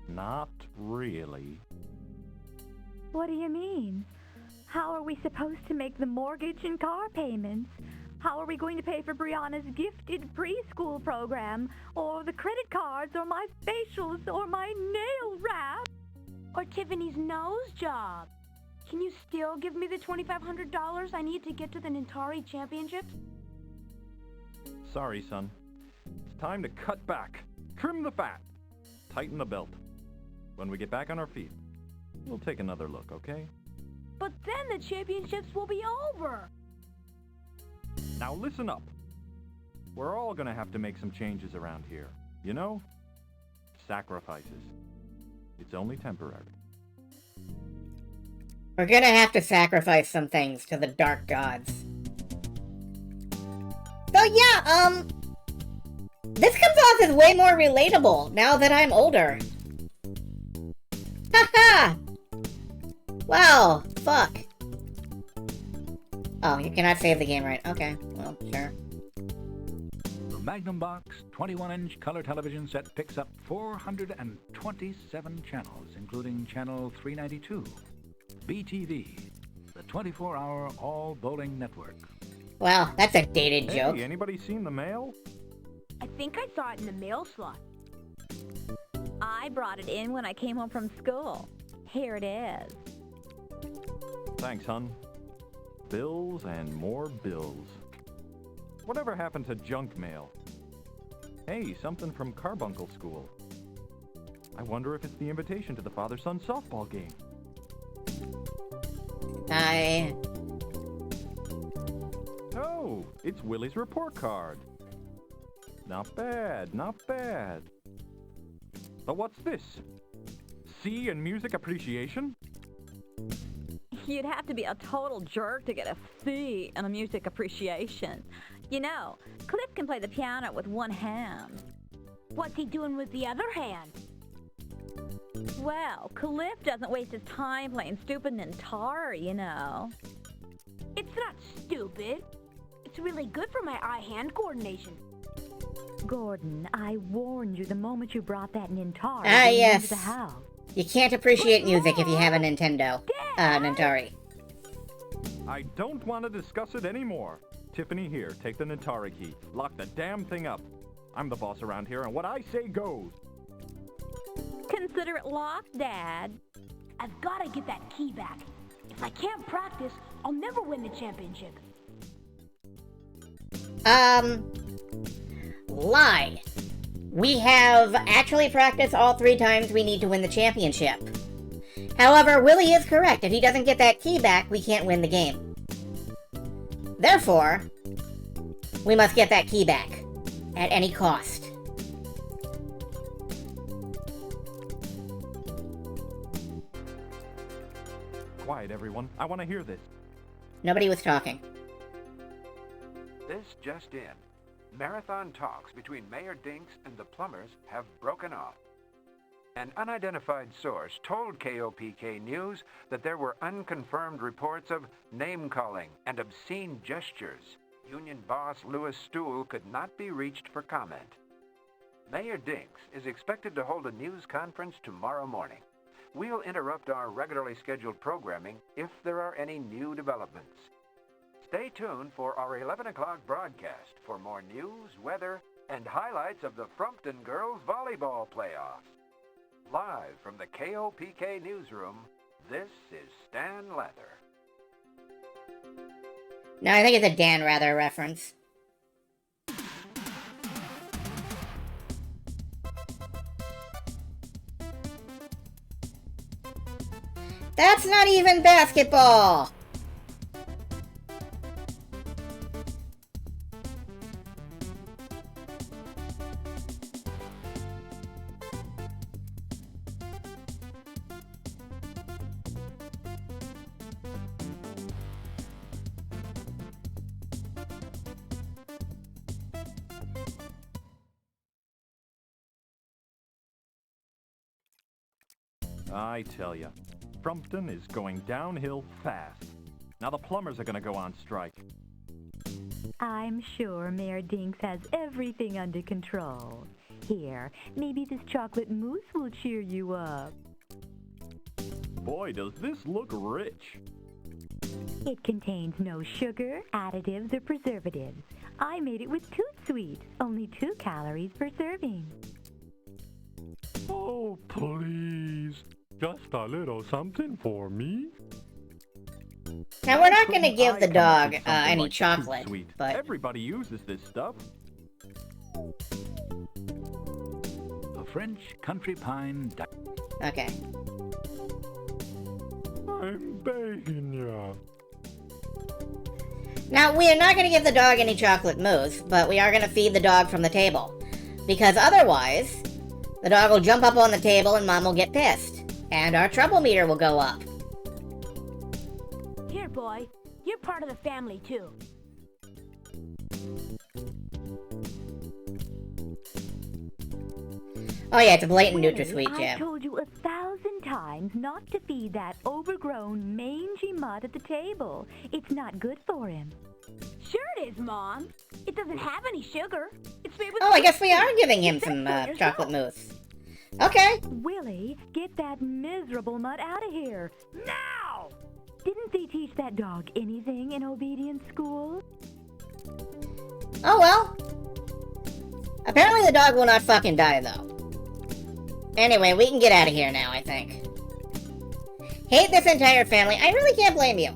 Not really. What do you mean? How are we supposed to make the mortgage and car payments? How are we going to pay for Brianna's gifted preschool program, or the credit cards, or my facials, or my nail wrap? Or Tiffany's nose job? Can you still give me the $2,500 I need to get to the Nantari Championships? Sorry, son. It's time to cut back. Trim the fat. Tighten the belt. When we get back on our feet, we'll take another look, okay? But then the championships will be over. Now listen up. We're all gonna have to make some changes around here. You know? Sacrifices. It's only temporary. We're gonna have to sacrifice some things to the dark gods. So yeah, this comes off as way more relatable now that I'm older. Haha! Wow, fuck. Oh, you cannot save the game right. Okay, well, sure. The Magnum Box 21-inch color television set picks up 427 channels, including channel 392, BTV, the 24-hour all-bowling network. Wow, that's a dated joke. Hey, anybody seen the mail? I think I saw it in the mail slot. I brought it in when I came home from school. Here it is. Thanks, hon. Bills and more bills. Whatever happened to junk mail? Hey, something from Carbuncle School. I wonder if it's the invitation to the father-son softball game. Oh, it's Willy's report card. Not bad, not bad. But what's this? C in music appreciation? You'd have to be a total jerk to get a C in a music appreciation. You know, Cliff can play the piano with one hand. What's he doing with the other hand? Well, Cliff doesn't waste his time playing stupid Nintari, you know. It's not stupid. It's really good for my eye-hand coordination. Gordon, I warned you the moment you brought that Nintari yes. into the house. You can't appreciate music if you have a Nintendo. Nintari. I don't want to discuss it anymore. Tiffany, here, take the Nintari key. Lock the damn thing up. I'm the boss around here, and what I say goes. Consider it locked, Dad. I've got to get that key back. If I can't practice, I'll never win the championship. Lie. We have actually practiced all 3 times we need to win the championship. However, Willy is correct. If he doesn't get that key back, we can't win the game. Therefore, we must get that key back. At any cost. Quiet, everyone. I want to hear this. Nobody was talking. This just in. Marathon talks between Mayor Dinks and the plumbers have broken off. An unidentified source told KOPK News that there were unconfirmed reports of name-calling and obscene gestures. Union boss Louis Stool could not be reached for comment. Mayor Dinks is expected to hold a news conference tomorrow morning. We'll interrupt our regularly scheduled programming if there are any new developments. Stay tuned for our 11 o'clock broadcast for more news, weather, and highlights of the Frumpton Girls Volleyball Playoffs. Live from the KOPK Newsroom, this is Stan Leather. No, I think it's a Dan Rather reference. That's not even basketball! I tell ya, Frumpton is going downhill fast. Now the plumbers are gonna go on strike. I'm sure Mayor Dinks has everything under control. Here, maybe this chocolate mousse will cheer you up. Boy, does this look rich. It contains no sugar, additives, or preservatives. I made it with Toot Sweet, only 2 calories per serving. Oh, please. Just a little something for me. Now, we're not going to give the dog any like chocolate, Sweet. but... Everybody uses this stuff. The French Country Pine... Okay. I'm begging ya. Now, we are not going to give the dog any chocolate mousse, but we are going to feed the dog from the table. Because otherwise, the dog will jump up on the table and Mom will get pissed. And our trouble meter will go up. Here, boy. You're part of the family, too. Oh yeah, it's a blatant Willy, NutraSweet I've jam. told you 1,000 times not to feed that overgrown, mangy mutt at the table. It's not good for him. Sure it is, Mom. It doesn't have any sugar. It's made with... Oh, I guess we are giving him It's some for yourself. chocolate mousse. Okay. Willy, get that miserable mutt out of here. Now! Didn't they teach that dog anything in obedience school? Oh well. Apparently the dog will not fucking die, though. Anyway, we can get out of here now, I think. Hate this entire family. I really can't blame you.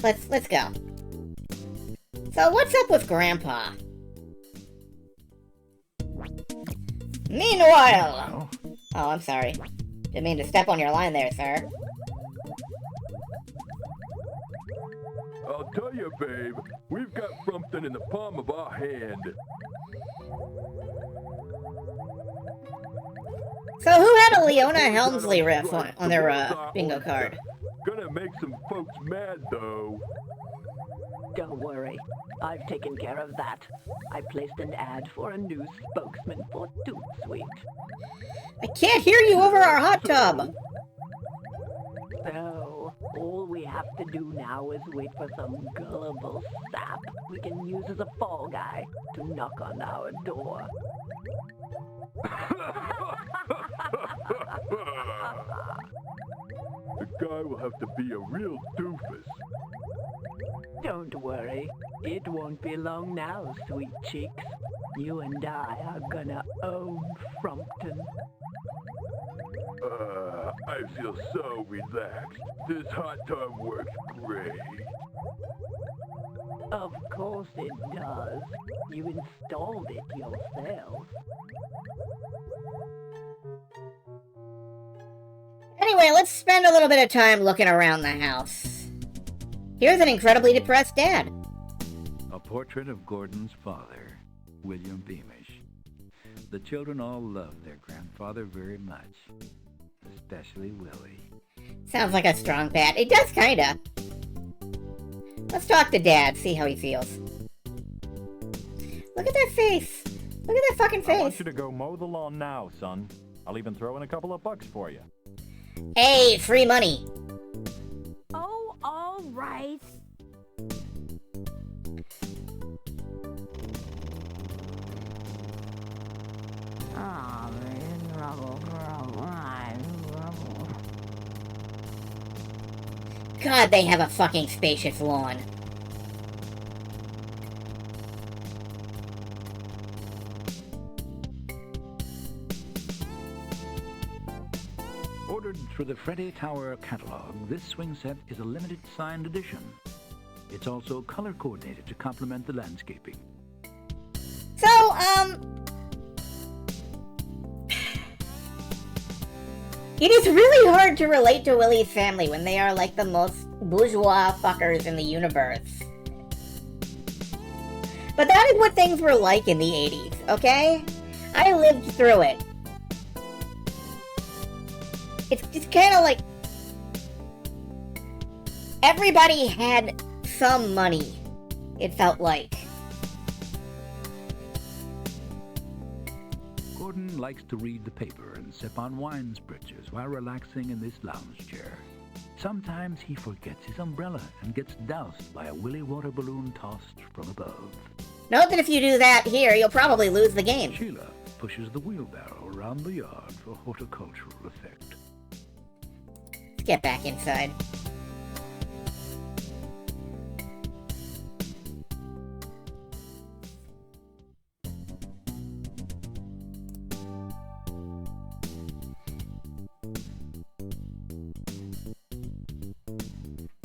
Let's go. So what's up with Grandpa? Meanwhile... Oh, I'm sorry. Didn't mean to step on your line there, sir. I'll tell you, babe, we've got something in the palm of our hand. So who had a Leona Helmsley riff on their bingo card? Gonna make some folks mad, though. Don't worry. I've taken care of that. I placed an ad for a new spokesman for Toot Sweet. I can't hear you over our hot tub! So, all we have to do now is wait for some gullible sap we can use as a fall guy to knock on our door. The guy will have to be a real doofus. Don't worry. It won't be long now, sweet cheeks. You and I are gonna own Frumpton. I feel so relaxed. This hot tub works great. Of course it does. You installed it yourself. Anyway, let's spend a little bit of time looking around the house. Here's an incredibly depressed dad. A portrait of Gordon's father, William Beamish. The children all loved their grandfather very much, especially Willy. Sounds like a strong pat. It does, kinda. Let's talk to Dad, see how he feels. Look at that face. Look at that fucking face. I want you to go mow the lawn now, son. I'll even throw in a couple of bucks for you. Hey, free money. Oh, all right. God, they have a fucking spacious lawn. Ordered through the Freddy Tower catalog, this swing set is a limited signed edition. It's also color coordinated to complement the landscaping. So, it is really hard to relate to Willy's family when they are like the most bourgeois fuckers in the universe. But that is what things were like in the 80s, okay? I lived through it. It's kind of like everybody had some money, it felt like. Gordon likes to read the paper and sip on wine spritzers while relaxing in this lounge chair. Sometimes he forgets his umbrella and gets doused by a Willy water balloon tossed from above. Note that if you do that here, you'll probably lose the game. Sheila pushes the wheelbarrow around the yard for horticultural effect. Let's get back inside.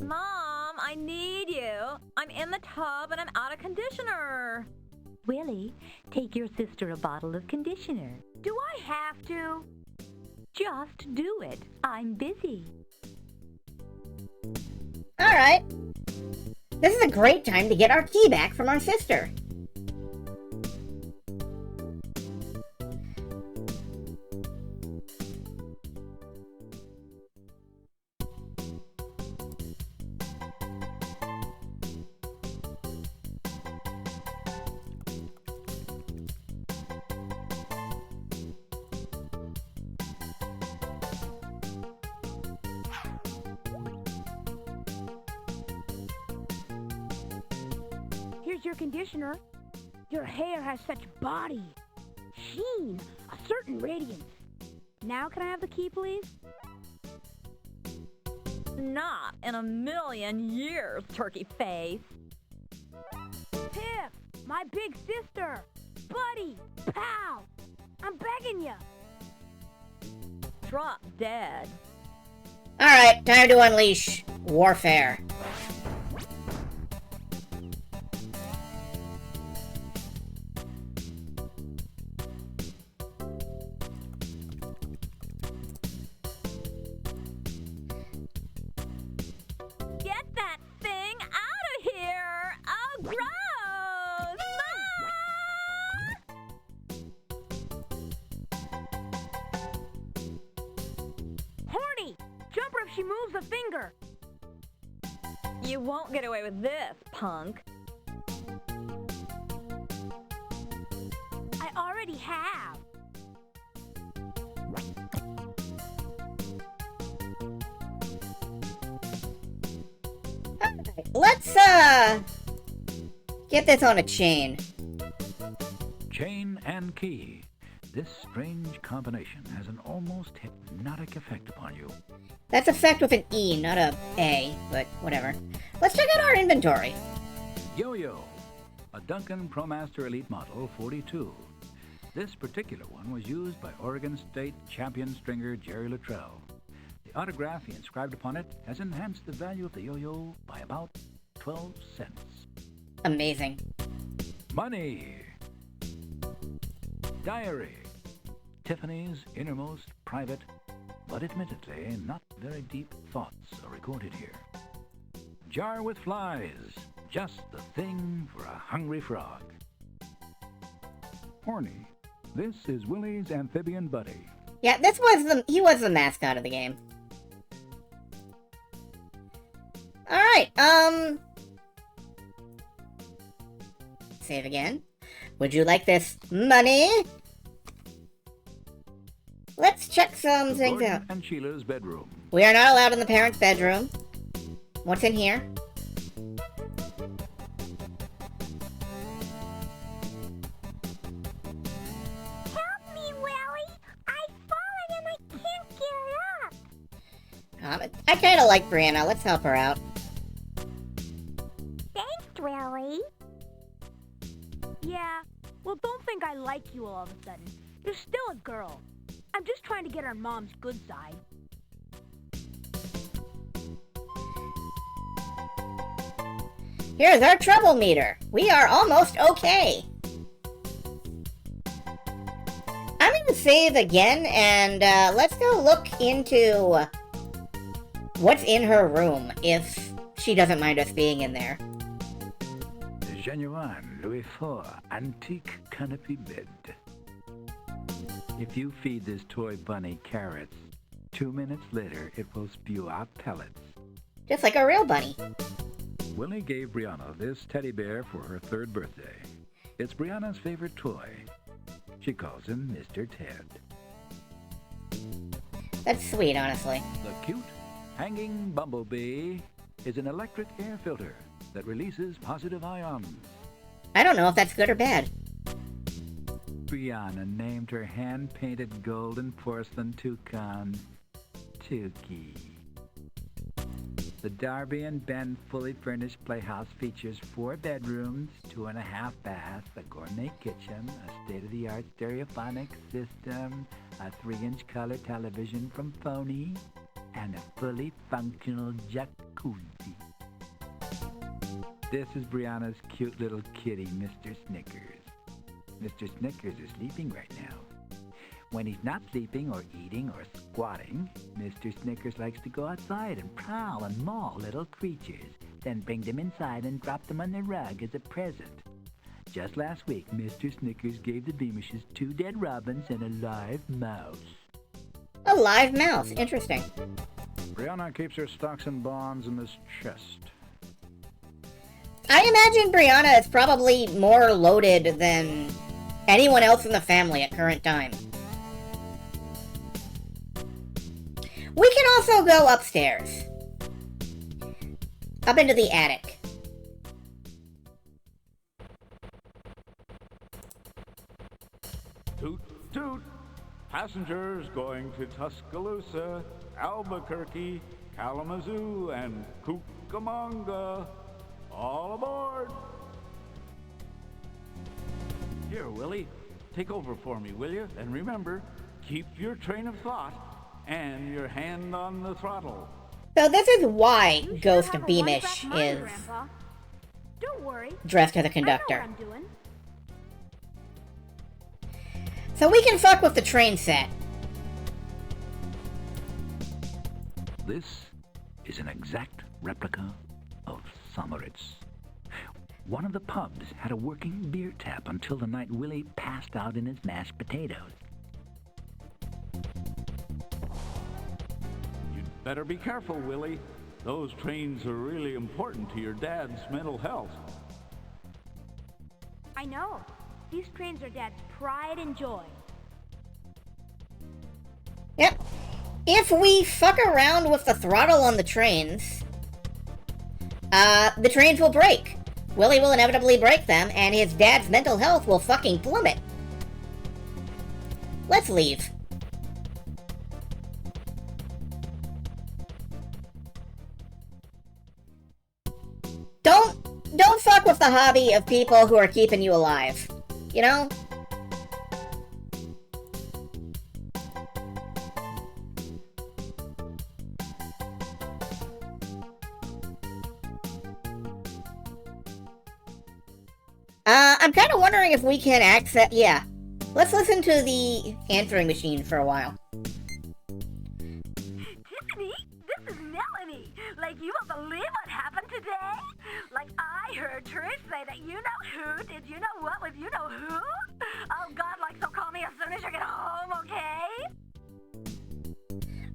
Mom, I need you. I'm in the tub and I'm out of conditioner. Willy, take your sister a bottle of conditioner. Do I have to? Just do it. I'm busy. Alright. This is a great time to get our key back from our sister. Here's your conditioner. Your hair has such body, sheen, a certain radiance. Now can I have the key, please? Not in a million years, turkey face. Tiff, my big sister, buddy, pal, I'm begging you. Drop dead. Alright, time to unleash warfare. Get that thing out of here! Oh, gross! Horny, jump her if she moves a finger. You won't get away with this, punk. I already have. Let's, get this on a chain. Chain and key. This strange combination has an almost hypnotic effect upon you. That's effect with an E, not a A, but whatever. Let's check out our inventory. Yo-Yo, a Duncan ProMaster Elite Model 42. This particular one was used by Oregon State champion stringer Jerry Luttrell. The autograph he inscribed upon it has enhanced the value of the yo-yo by about 12 cents. Amazing. Money. Diary. Tiffany's innermost private, but admittedly not very deep thoughts are recorded here. Jar with flies. Just the thing for a hungry frog. Horny. This is Willy's amphibian buddy. Yeah, he was the mascot of the game. Alright, save again. Would you like this money? Let's check some things Gordon out. and Sheila's bedroom. We are not allowed in the parents' bedroom. What's in here? Help me, Willy! I've fallen and I can't get up! I kinda like Brianna. Let's help her out. Thanks, Willy. Yeah, well, don't think I like you all of a sudden. You're still a girl. I'm just trying to get our mom's good side. Here's our trouble meter. We are almost okay. I'm gonna save again, and let's go look into what's in her room, if she doesn't mind us being in there. Genuine Louis IV antique canopy bed. If you feed this toy bunny carrots, 2 minutes later it will spew out pellets. Just like a real bunny. Willy gave Brianna this teddy bear for her 3rd birthday. It's Brianna's favorite toy. She calls him Mr. Ted. That's sweet, honestly. The cute hanging bumblebee is an electric air filter that releases positive ions. I don't know if that's good or bad. Brianna named her hand-painted golden porcelain toucan Tukey. The Darby and Ben fully furnished playhouse features 4 bedrooms, 2.5 baths, a gourmet kitchen, a state-of-the-art stereophonic system, a 3-inch color television from Phony, and a fully functional jacuzzi. This is Brianna's cute little kitty, Mr. Snickers. Mr. Snickers is sleeping right now. When he's not sleeping or eating or squatting, Mr. Snickers likes to go outside and prowl and maul little creatures, then bring them inside and drop them on the rug as a present. Just last week, Mr. Snickers gave the Beamishes 2 dead robins and a live mouse. A live mouse. Interesting. Brianna keeps her stocks and bonds in this chest. I imagine Brianna is probably more loaded than anyone else in the family at current time. We can also go upstairs. Up into the attic. Toot, toot. Passengers going to Tuscaloosa, Albuquerque, Kalamazoo, and Cucamonga. All aboard! Here, Willie, take over for me, will you? And remember, keep your train of thought and your hand on the throttle. So this is why Ghost of Beamish is Don't worry. dressed as a conductor. I know what I'm doing. So we can fuck with the train set. This is an exact replica of Sommeritz. One of the pubs had a working beer tap until the night Willie passed out in his mashed potatoes. You'd better be careful, Willie. Those trains are really important to your dad's mental health. I know. These trains are Dad's pride and joy. Yep. If we fuck around with the throttle on the trains, the trains will break. Willie will inevitably break them, and his dad's mental health will fucking plummet. Let's leave. Don't fuck with the hobby of people who are keeping you alive. You know? I'm kind of wondering if we can access... Yeah. Let's listen to the answering machine for a while. Tiffany, this is Melanie. Like, you won't believe what happened today? Like, I heard Trish say that you know who did you know what with you know who? Oh, God, like, so call me as soon as you get home, okay?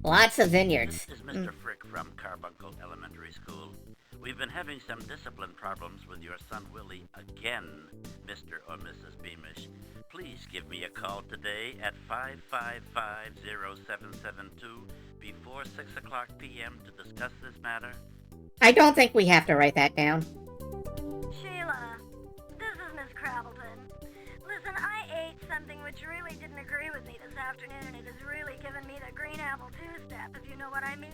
Lots of vineyards. This is Mr. Frick from Carbuncle Elementary School. We've been having some discipline problems with your son Willie again, Mr. or Mrs. Beamish. Please give me a call today at 555-0772 before 6 o'clock p.m. to discuss this matter. I don't think we have to write that down. Sheila, this is Miss Crabbleton. Listen, I ate something which really didn't agree with me this afternoon. It has really given me the green apple two-step, if you know what I mean.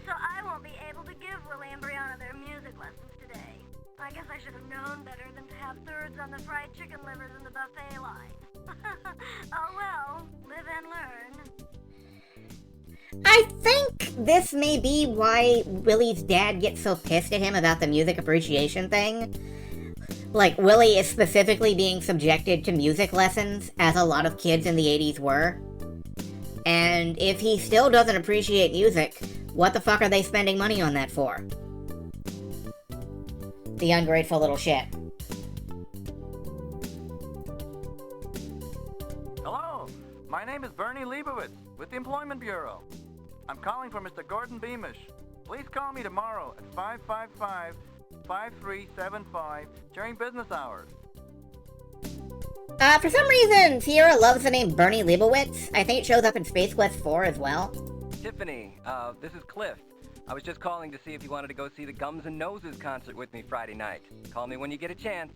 So I won't be able to give Willie and Brianna their music lessons today. I guess I should have known better than to have thirds on the fried chicken livers in the buffet line. Oh well, live and learn. I think this may be why Willie's dad gets so pissed at him about the music appreciation thing. Like, Willie is specifically being subjected to music lessons, as a lot of kids in the 80s were. And if he still doesn't appreciate music, what the fuck are they spending money on that for? The ungrateful little shit. Hello, my name is Bernie Leibowitz with the Employment Bureau. I'm calling for Mr. Gordon Beamish. Please call me tomorrow at 555-5375 during business hours. For some reason, Sierra loves the name Bernie Leibowitz. I think it shows up in Space Quest 4 as well. Tiffany, this is Cliff. I was just calling to see if you wanted to go see the Gums and Noses concert with me Friday night. Call me when you get a chance.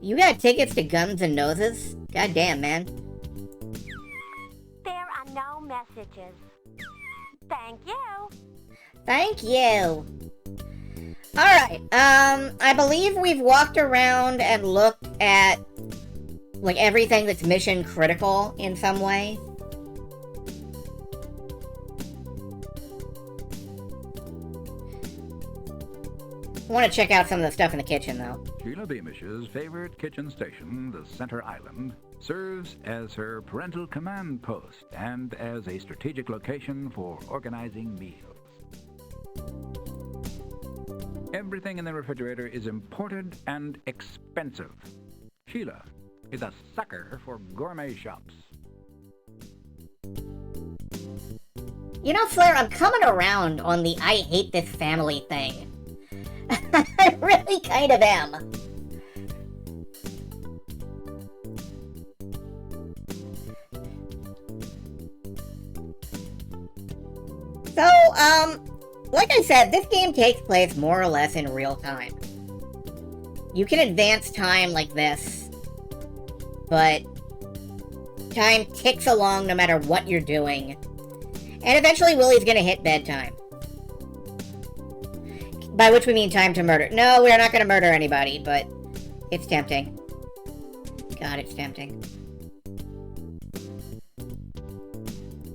You got tickets to Guns and Noses? God damn, man. There are no messages. Thank you. Thank you. Alright, I believe we've walked around and looked at, like, everything that's mission critical in some way. want to check out some of the stuff in the kitchen, though. Sheila Beamish's favorite kitchen station, the center island, serves as her parental command post and as a strategic location for organizing meals. Everything in the refrigerator is imported and expensive. Sheila is a sucker for gourmet shops. You know, Flair, I'm coming around on the I hate this family thing. I really kind of am. So, like I said, this game takes place more or less in real time. You can advance time like this, but time ticks along no matter what you're doing. And eventually Willy's gonna hit bedtime. By which we mean time to murder. No, we're not gonna murder anybody, but it's tempting. God, it's tempting.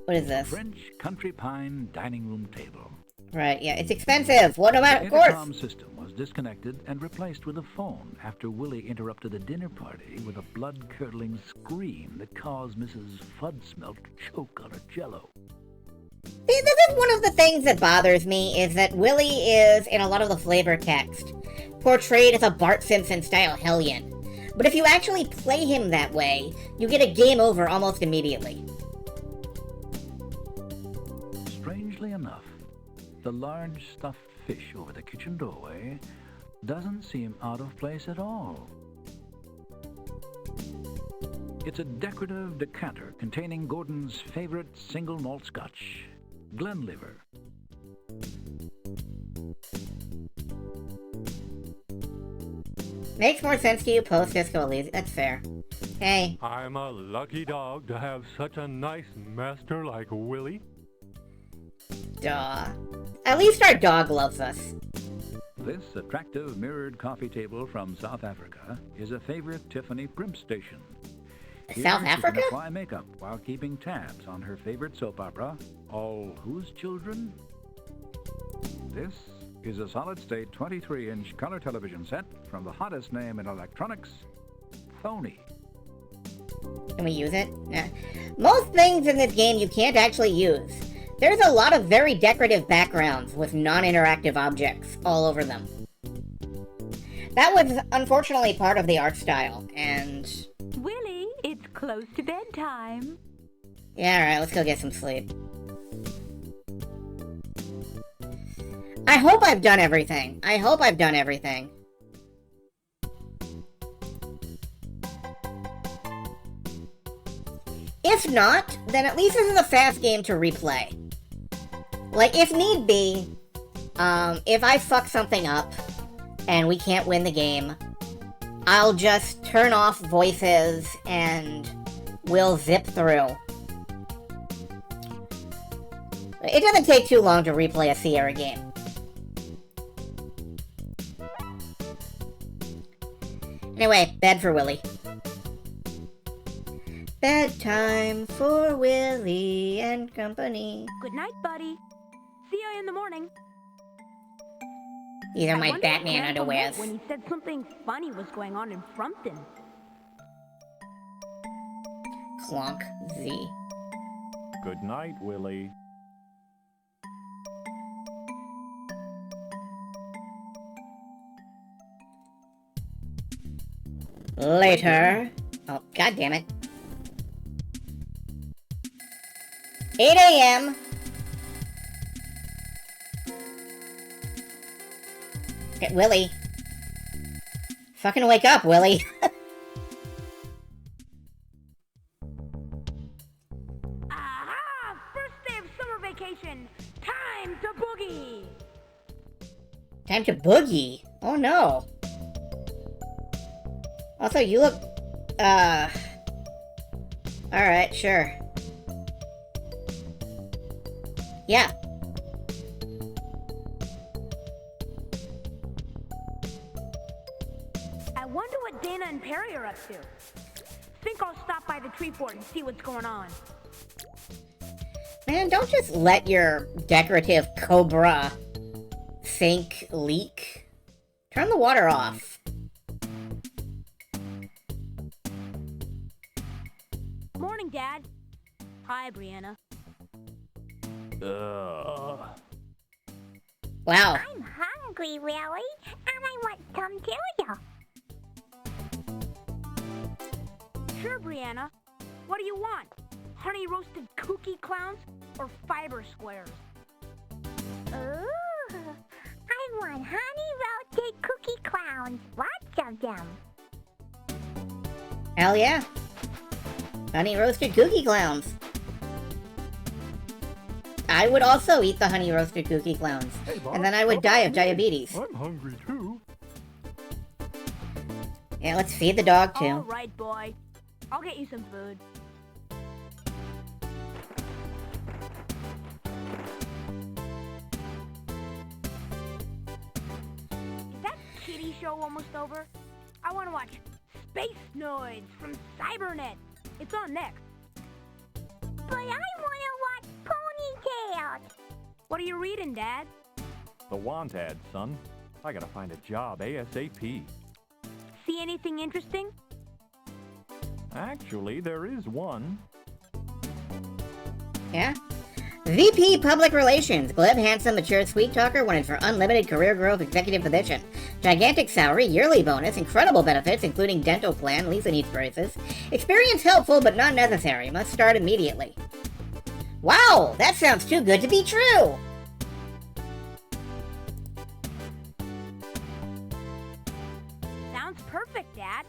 What is this? French country pine dining room table. Right, yeah, it's expensive. What about, The of course. intercom system was disconnected and replaced with a phone after Willy interrupted a dinner party with a blood-curdling scream that caused Mrs. Fudsmelt to choke on her jello. See, this is one of the things that bothers me, is that Willy is, in a lot of the flavor text, portrayed as a Bart Simpson-style hellion. But if you actually play him that way, you get a game over almost immediately. Strangely enough, the large stuffed fish over the kitchen doorway doesn't seem out of place at all. It's a decorative decanter containing Gordon's favorite single malt scotch, Glenliver. Makes more sense to you post-Disco Elysium. That's fair. Hey. I'm a lucky dog to have such a nice master like Willy. Duh. At least our dog loves us. This attractive mirrored coffee table from South Africa is a favorite Tiffany Primp station. Here South she Africa? can apply makeup while keeping tabs on her favorite soap opera, All Whose Children? This is a solid-state 23-inch color television set from the hottest name in electronics, Sony. Can we use it? Nah. Most things in this game you can't actually use. There's a lot of very decorative backgrounds with non-interactive objects all over them. That was unfortunately part of the art style, and... Willy, it's close to bedtime. Yeah, alright, let's go get some sleep. I hope I've done everything. I hope I've done everything. If not, then at least this is a fast game to replay. Like, if need be, if I fuck something up and we can't win the game, I'll just turn off voices and we'll zip through. It doesn't take too long to replay a Sierra game. Anyway, bed for Willy. Bedtime for Willy and company. Good night, buddy. See you in the morning. These are my I wonder if Batman Grandpa underwears. meant when he said something funny was going on in Frumpton. Clonk Z. Good night, Willy. Later. Oh, god damn it. 8 a.m. Okay, Willy. Fucking wake up, Willy. Aha! First day of summer vacation. Time to boogie. Time to boogie. Oh no. Also, you look... Alright, sure. Yeah. I wonder what Dana and Perry are up to. Think I'll stop by the tree fort and see what's going on. Man, don't just let your decorative cobra sink leak. Turn the water off. Morning, Dad. Hi, Brianna. Wow. I'm hungry, Willy, and I want some too. Sure, Brianna. What do you want? Honey roasted cookie clowns or fiber squares? Ooh, I want honey roasted cookie clowns. Lots of them. Hell yeah. Honey roasted cookie clowns. I would also eat the honey roasted cookie clowns. Hey, Bob, And then I would die of diabetes. I'm hungry too. Yeah, let's feed the dog too. All right, boy. I'll get you some food. Is that kitty show almost over? I want to watch Space Noids from Cybernet. It's on next. But I want to watch Ponytails. What are you reading, Dad? The want ad, son. I gotta find a job ASAP. See anything interesting? Actually, there is one. Yeah? VP Public Relations. Glib, handsome, mature, sweet talker wanted for unlimited career growth executive position. Gigantic salary, yearly bonus, incredible benefits, including dental plan, Lisa needs braces. Experience helpful but not necessary. Must start immediately. Wow! That sounds too good to be true! Sounds perfect, Dad.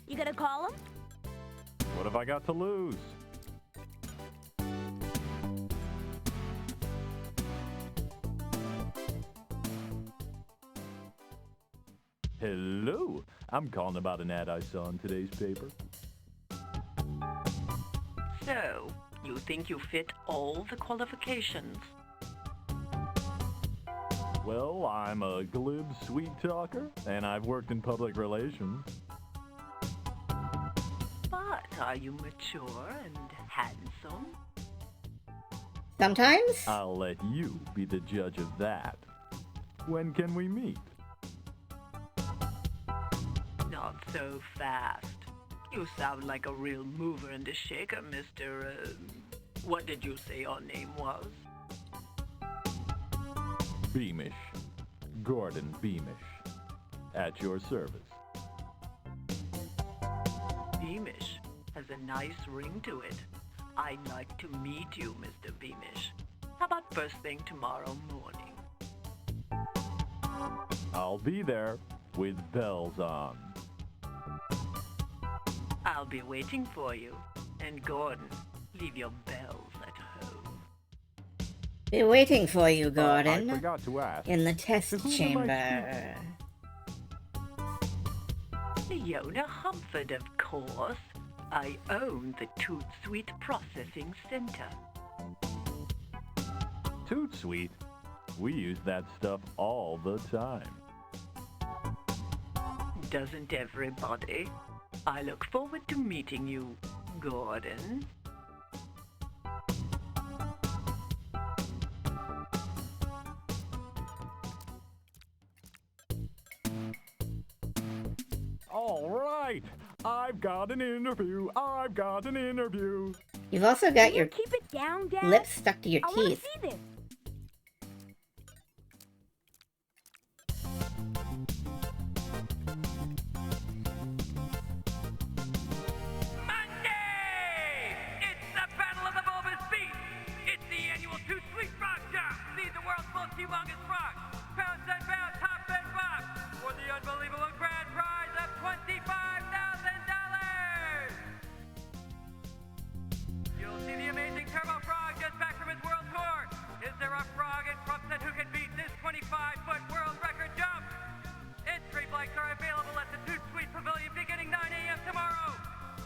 You gonna call him? What have I got to lose? Hello. I'm calling about an ad I saw in today's paper. So, you think you fit all the qualifications? Well, I'm a glib sweet talker, and I've worked in public relations. But are you mature and handsome? Sometimes? I'll let you be the judge of that. When can we meet? Not so fast. You sound like a real mover and a shaker, Mr. What did you say your name was? Beamish. Gordon Beamish. At your service. Beamish has a nice ring to it. I'd like to meet you, Mr. Beamish. How about first thing tomorrow morning? I'll be there with bells on. I'll be waiting for you. And Gordon, leave your bells at home. Be waiting for you, Gordon. I forgot to ask. In the test who am I chamber. Leona Humford, of course. I own the Toot Sweet Processing Center. Toot Sweet? We use that stuff all the time. Doesn't everybody? I look forward to meeting you, Gordon. All right. I've got an interview. I've got an interview. You've also got your Keep it down, Dad. lips stuck to your I want to teeth. see this. It's the Battle of the Bulbous Beast! It's the annual Too Sweet Frog Jump! See the world's most humongous frog! Pounce and bounce, hop and bop! For the unbelievable grand prize of $25,000! You'll see the amazing Turbo Frog just back from his world tour! Is there a frog in Crumpton who can beat this 25-foot world record jump? Entry blanks are available at the Too Sweet Pavilion beginning 9 a.m. tomorrow!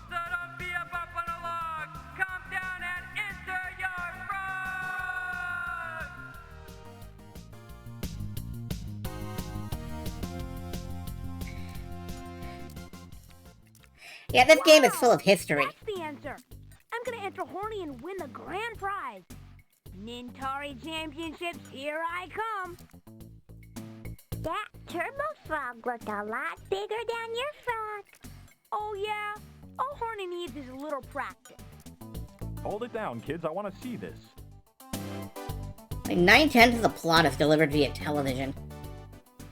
So don't be a bump on a log. Come down and enter your frog. Yeah, this game is full of history. That's the answer. I'm gonna enter Horny and win the grand prize. Nintari Championships, here I come. That turbo frog looked a lot bigger than your frog. Oh, yeah? All Horny needs is a little practice. Hold it down, kids. I want to see this. Like 9/10 of the plot is delivered via television.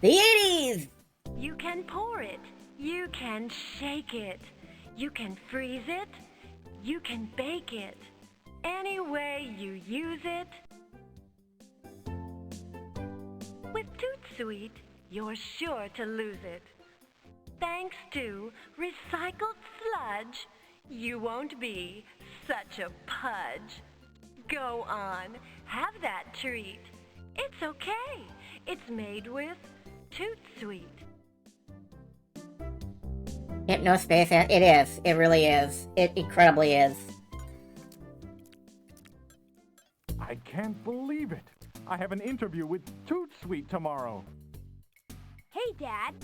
The 80s! You can pour it. You can shake it. You can freeze it. You can bake it. Any way you use it. With Toot Sweet, you're sure to lose it. Thanks to recycled sludge, you won't be such a pudge. Go on, have that treat. It's okay. It's made with Toot Sweet. Yep, no space. It is. It really is. It incredibly is. I can't believe it. I have an interview with Toot Sweet tomorrow. Hey, Dad.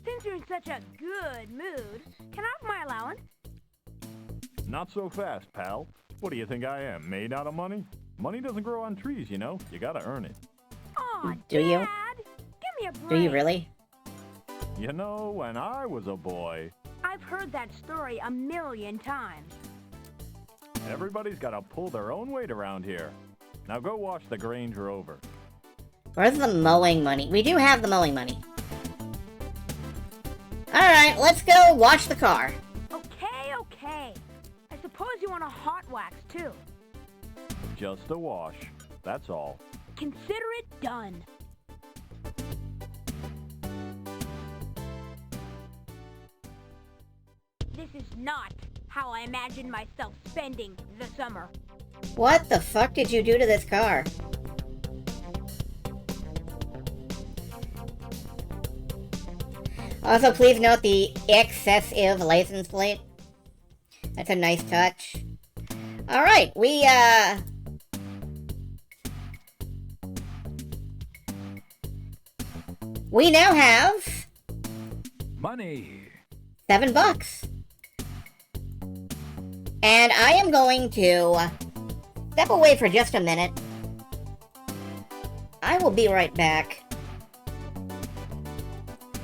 Since you're in such a good mood, can I have my allowance? Not so fast, pal. What do you think I am, made out of money? Money doesn't grow on trees, you know. You gotta earn it. Aw, Do you? Dad, give me a break. Do you really? You know, when I was a boy, I've heard that story a million times. everybody's gotta pull their own weight around here. Now go watch the Grange Rover. Where's the mowing money? We do have the mowing money. Alright, let's go wash the car. Okay. I suppose you want a hot wax, too. Just a wash. That's all. Consider it done. This is not how I imagined myself spending the summer. What the fuck did you do to this car? Also, please note the excessive license plate. That's a nice touch. Alright, we now have... Money. $7. And I am going to step away for just a minute. I will be right back.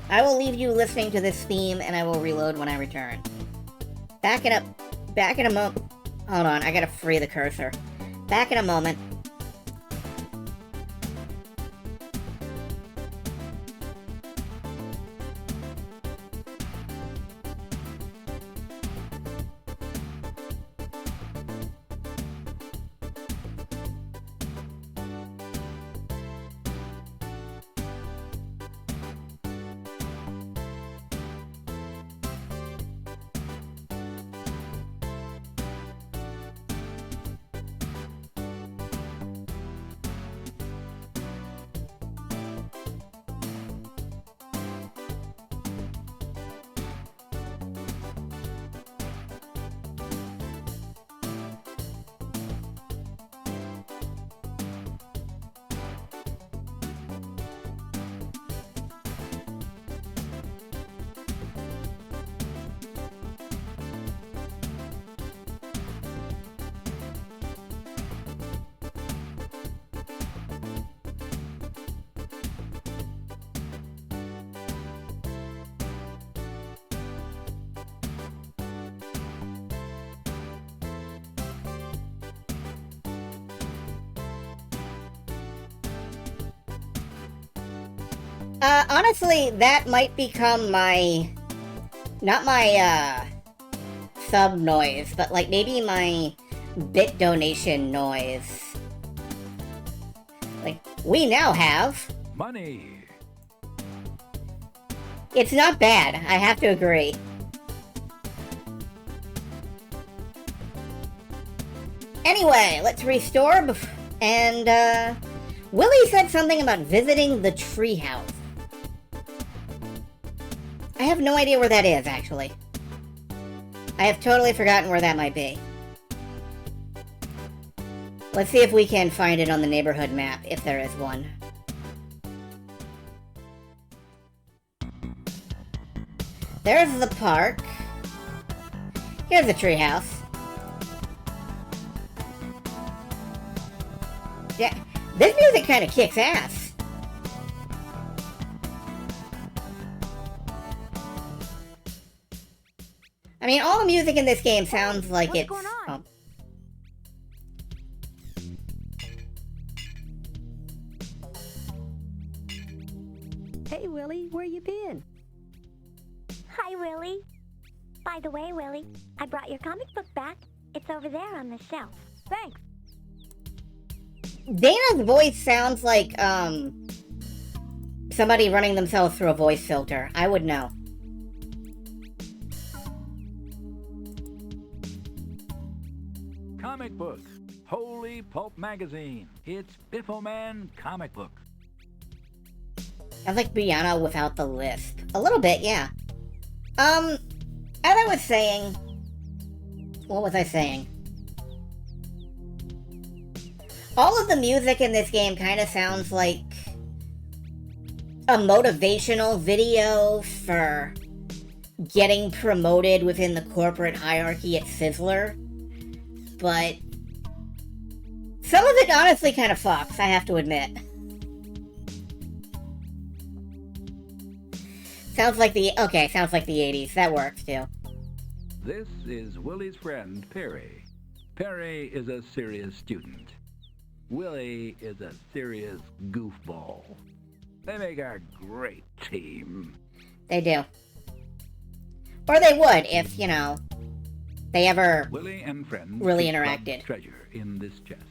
I will leave you listening to this theme, and I will reload when I return. Back in a moment. Hold on, I gotta free the cursor. Back in a moment. Honestly, that might become my... not my, sub noise, but, like, maybe my bit donation noise. Like, we now have... Money. It's not bad, I have to agree. Anyway, let's restore, and, Willy said something about visiting the treehouse. I have no idea where that is, actually. I have totally forgotten where that might be. Let's see if we can find it on the neighborhood map, if there is one. There's the park. Here's the treehouse. Yeah, this music kind of kicks ass. I mean, all the music in this game sounds like what's it's... going on? Hey, Willy, where you been? Hi, Willy. By the way, Willy, I brought your comic book back. It's over there on the shelf. Thanks. Dana's voice sounds like, somebody running themselves through a voice filter. I would know. Comic book. Holy Pulp Magazine. It's Biffo-Man Comic Book. Sounds like Brianna without the lisp. A little bit, yeah. As I was saying... What was I saying? All of the music in this game kind of sounds like a motivational video for getting promoted within the corporate hierarchy at Sizzler. But some of it honestly kind of fucks, I have to admit. Sounds like the 80s. That works too. This is Willy's friend, Perry. Perry is a serious student. Willy is a serious goofball. They make a great team. They do. Or they would if, you know, they ever Willy and friends really discover interacted. Treasure in this chest.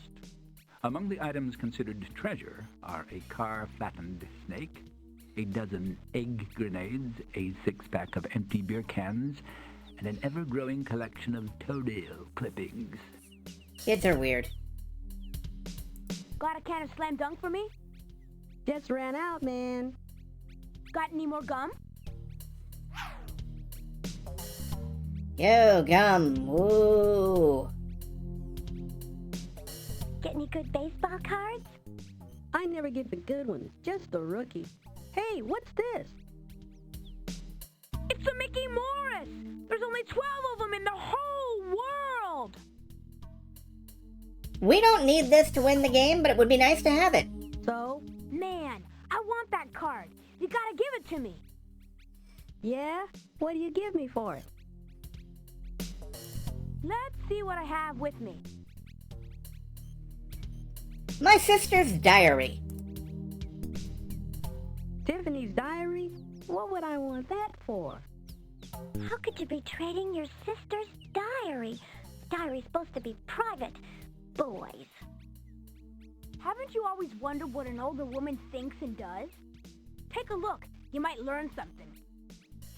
Among the items considered treasure are a car-flattened snake, a dozen egg grenades, a six-pack of empty beer cans, and an ever-growing collection of toenail clippings. Kids are weird. Got a can of Slam Dunk for me? Just ran out, man. Got any more gum? Yo, gum. Woo. Get any good baseball cards? I never get the good ones, just the rookie. Hey, what's this? It's a Mickey Morris! There's only 12 of them in the whole world! We don't need this to win the game, but it would be nice to have it. So? Man, I want that card. You gotta give it to me. Yeah? What do you give me for it? Let's see what I have with me. My sister's diary. Tiffany's diary? What would I want that for? How could you be trading your sister's diary? Diary's supposed to be private. Boys. Haven't you always wondered what an older woman thinks and does? Take a look. You might learn something.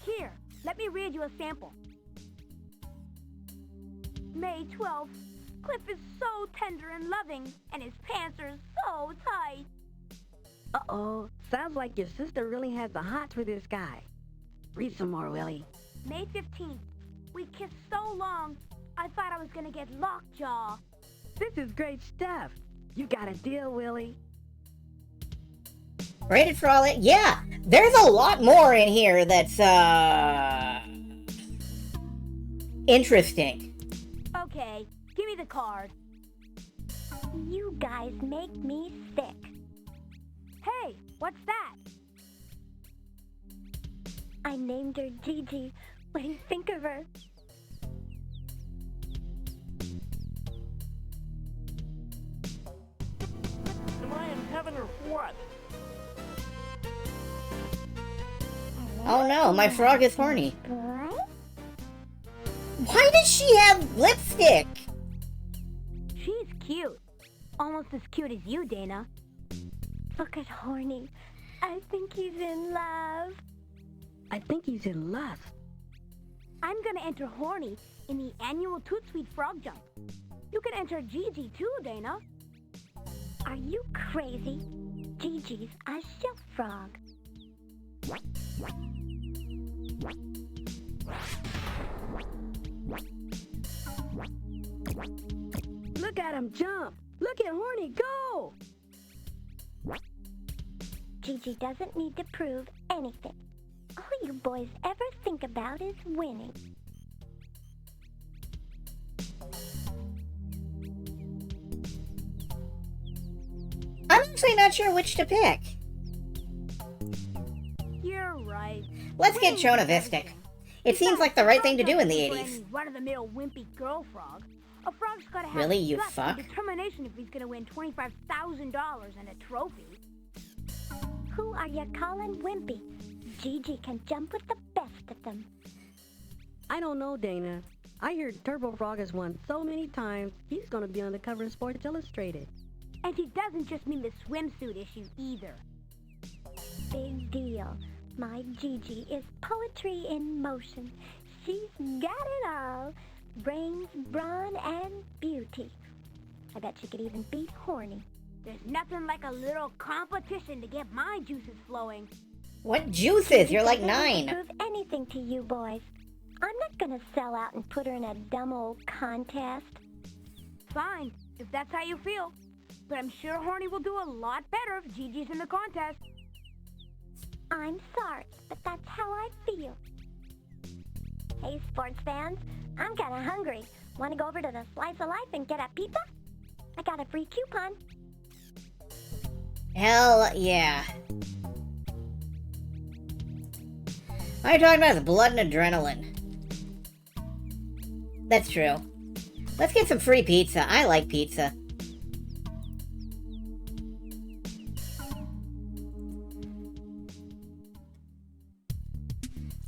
Here, let me read you a sample. May 12th. Cliff is so tender and loving, and his pants are so tight. Uh-oh. Sounds like your sister really has the hots for this guy. Read some more, Willy. May 15th. We kissed so long, I thought I was gonna get lockjaw. This is great stuff. You got a deal, Willy. Rated for all it. Yeah, there's a lot more in here that's, interesting. Okay, give me the card. You guys make me sick. Hey, what's that? I named her Gigi. What do you think of her? Am I in heaven or what? Oh no, my frog is horny. What? Why does she have lipstick? She's cute. Almost as cute as you, Dana. Look at Horny. I think he's in love. I think he's in lust. I'm gonna enter Horny in the annual Toot Sweet Frog Jump. You can enter Gigi too, Dana. Are you crazy? Gigi's a shelf frog. Look at him jump! Look at Horny go! Gigi doesn't need to prove anything. All you boys ever think about is winning. I'm actually not sure which to pick. You're right. Let's get Chonavistic. It seems like the right thing to do in the For 80s. any run-of-the-mill wimpy girl frog. A frog's gotta have Really, you guts fuck? and determination if he's gonna win $25,000 and a trophy. Who are you calling wimpy? Gigi can jump with the best of them. I don't know, Dana. I heard Turbo Frog has won so many times, he's gonna be on the cover of Sports Illustrated. And he doesn't just mean the swimsuit issue either. Big deal. My Gigi is poetry in motion. She's got it all. Brains, brawn, and beauty. I bet she could even beat Horny. There's nothing like a little competition to get my juices flowing. What juices? You're like Gigi doesn't 9. prove anything to you boys. I'm not gonna sell out and put her in a dumb old contest. Fine, if that's how you feel. But I'm sure Horny will do a lot better if Gigi's in the contest. I'm sorry, but that's how I feel. Hey, sports fans, I'm kinda hungry. Wanna go over to the Slice of Life and get a pizza? I got a free coupon. Hell yeah. All you're talking about is blood and adrenaline. That's true. Let's get some free pizza. I like pizza.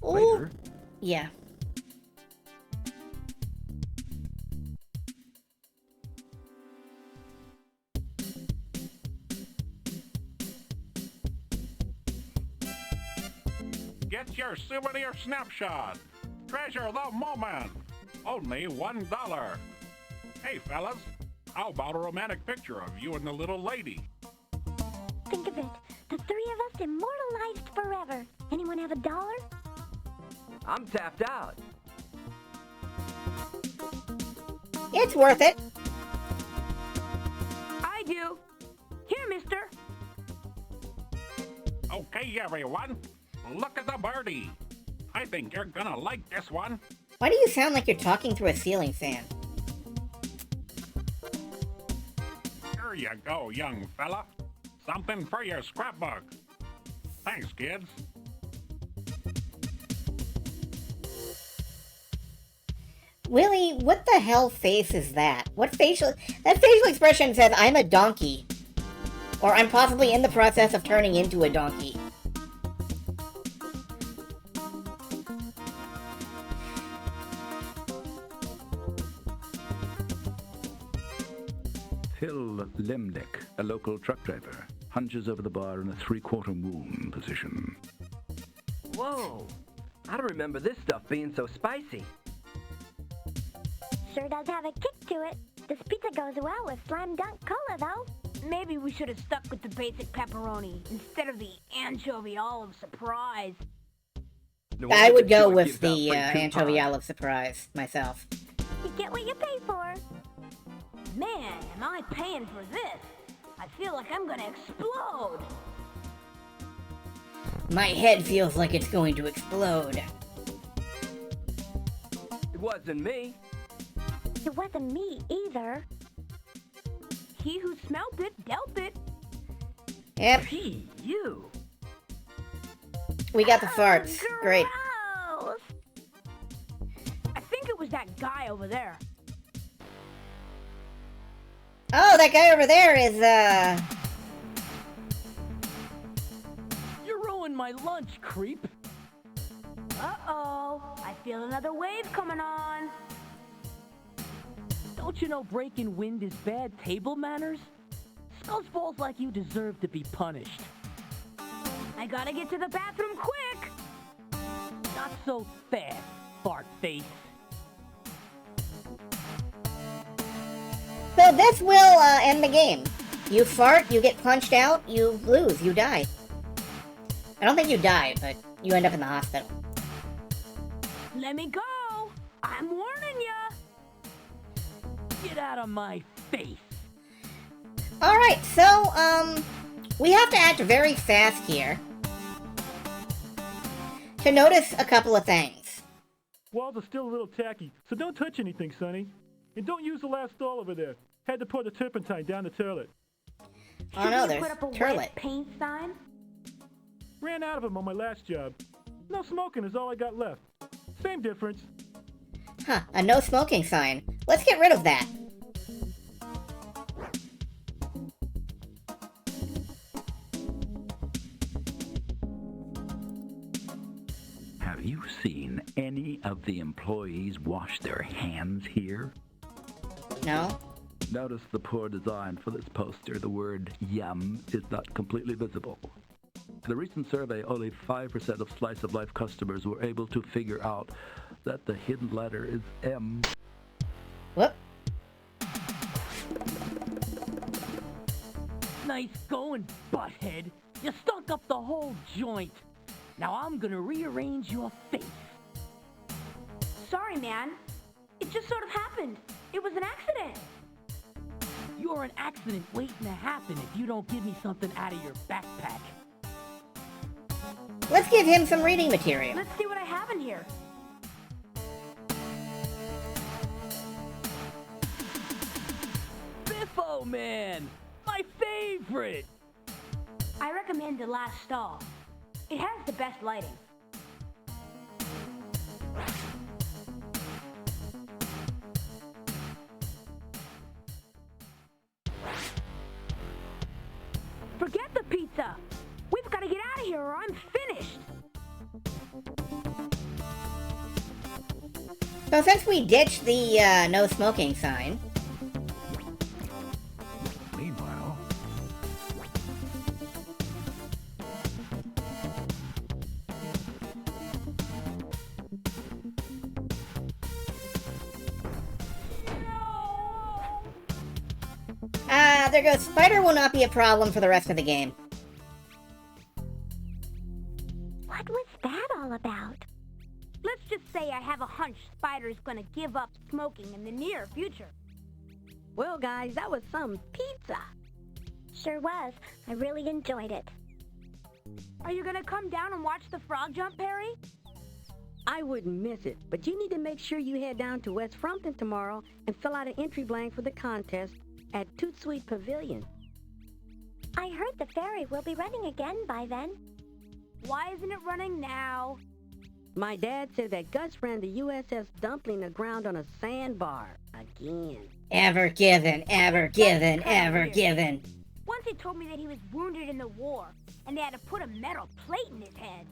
Later. Yeah. Get your souvenir snapshot. Treasure the moment. Only $1. Hey, fellas, how about a romantic picture of you and the little lady? Think of it. The three of us immortalized forever. Anyone have $1? I'm tapped out. It's worth it. I do. Here, mister. Okay, everyone, look at the birdie. I think you're gonna like this one. Why do you sound like you're talking through a ceiling fan? Here you go, young fella. Something for your scrapbook. Thanks, kids. Willy, what the hell face is that? That facial expression says I'm a donkey. Or I'm possibly in the process of turning into a donkey. Phil Lemnick, a local truck driver, hunches over the bar in a three-quarter moon position. Whoa! I don't remember this stuff being so spicy. Sure does have a kick to it. This pizza goes well with Slam Dunk Cola, though. Maybe we should have stuck with the basic pepperoni instead of the anchovy olive surprise. No I wonder would the go joint with gives out the free anchovy coupons. olive surprise myself. You get what you pay for. Man, am I paying for this? I feel like I'm gonna explode. My head feels like it's going to explode. It wasn't me. It wasn't me either. He who smelt it dealt it. Yep. Gee, you. We got the farts. Great. Gross. I think it was that guy over there. Oh, that guy over there is, You ruined my lunch, creep. Uh-oh. I feel another wave coming on. Don't you know breaking wind is bad table manners? Scuzzballs like you deserve to be punished. I gotta get to the bathroom quick. Not so fast, fart face. So this will end the game. You fart, you get punched out, you lose, you die. I don't think you die, but you end up in the hospital. Let me go. I'm warning ya. Get out of my face. Alright, so, we have to act very fast here to notice a couple of things. Walls are still a little tacky, so don't touch anything, Sonny. And don't use the last stall over there. Had to pour the turpentine down the toilet. Oh no, Should we there's put up a turlet. wet paint sign? Ran out of them on my last job. No smoking is all I got left. Same difference. Huh, a no smoking sign. Let's get rid of that. Have you seen any of the employees wash their hands here? No. Notice the poor design for this poster. The word yum is not completely visible. In a recent survey, only 5% of Slice of Life customers were able to figure out that the hidden letter is M. Whoop. Nice going, butthead. You stunk up the whole joint. Now I'm gonna rearrange your face. Sorry, man. It just sort of happened. It was an accident. You're an accident waiting to happen if you don't give me something out of your backpack. Let's give him some reading material. Let's see what I have in here. Biffo Man! My favorite! I recommend the last stall. It has the best lighting. Forget the pizza! We've got to get out of here or I'm finished! So since we ditched the no smoking sign... Meanwhile... there goes. Spider will not be a problem for the rest of the game. What was that all about? Let's just say I have a hunch Spider's gonna give up smoking in the near future. Well, guys, that was some pizza. Sure was. I really enjoyed it. Are you gonna come down and watch the frog jump, Perry? I wouldn't miss it, but you need to make sure you head down to West Frumpton tomorrow and fill out an entry blank for the contest at Toot Sweet Pavilion. I heard the ferry will be running again by then. Why isn't it running now? My dad said that Gus ran the USS Dumpling aground on a sandbar again. Ever given, ever given, ever given. Once he told me that he was wounded in the war, and they had to put a metal plate in his head.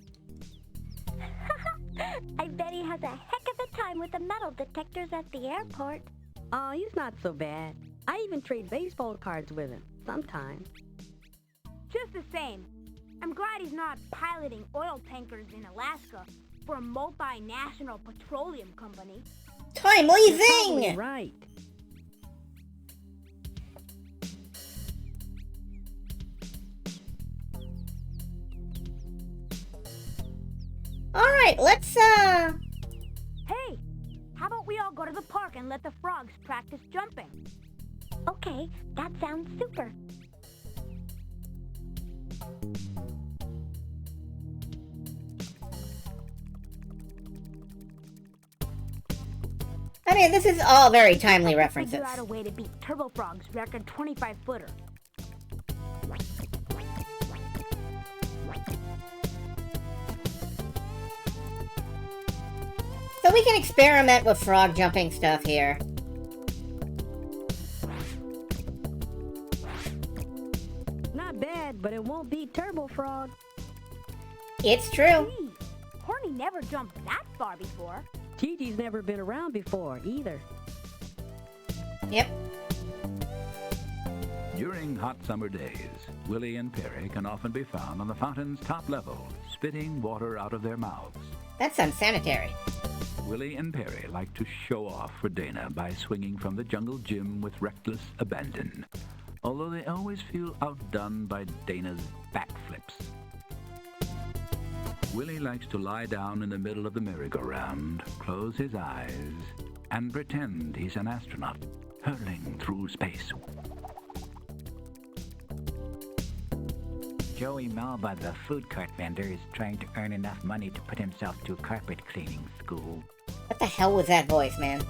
I bet he has a heck of a time with the metal detectors at the airport. Oh, he's not so bad. I even trade baseball cards with him, sometimes. Just the same, I'm glad he's not piloting oil tankers in Alaska for a multinational petroleum company. Timely You're zing! probably right. Alright, let's, Hey, how about we all go to the park and let the frogs practice jumping? Okay, that sounds super. I mean, this is all very timely references. Figure out a way to beat Turbo Frog's record 25-footer. So we can experiment with frog jumping stuff here. Not bad, but it won't beat Turbo Frog. It's true. Gee, Horny never jumped that far before. Gigi's never been around before, either. Yep. During hot summer days, Willy and Perry can often be found on the fountain's top level, spitting water out of their mouths. That's unsanitary. Willy and Perry like to show off for Dana by swinging from the jungle gym with reckless abandon, although they always feel outdone by Dana's backflips. Willy likes to lie down in the middle of the merry-go-round, close his eyes, and pretend he's an astronaut hurtling through space. Joey Malba, the food cart vendor, is trying to earn enough money to put himself through carpet cleaning school. What the hell was that voice, man?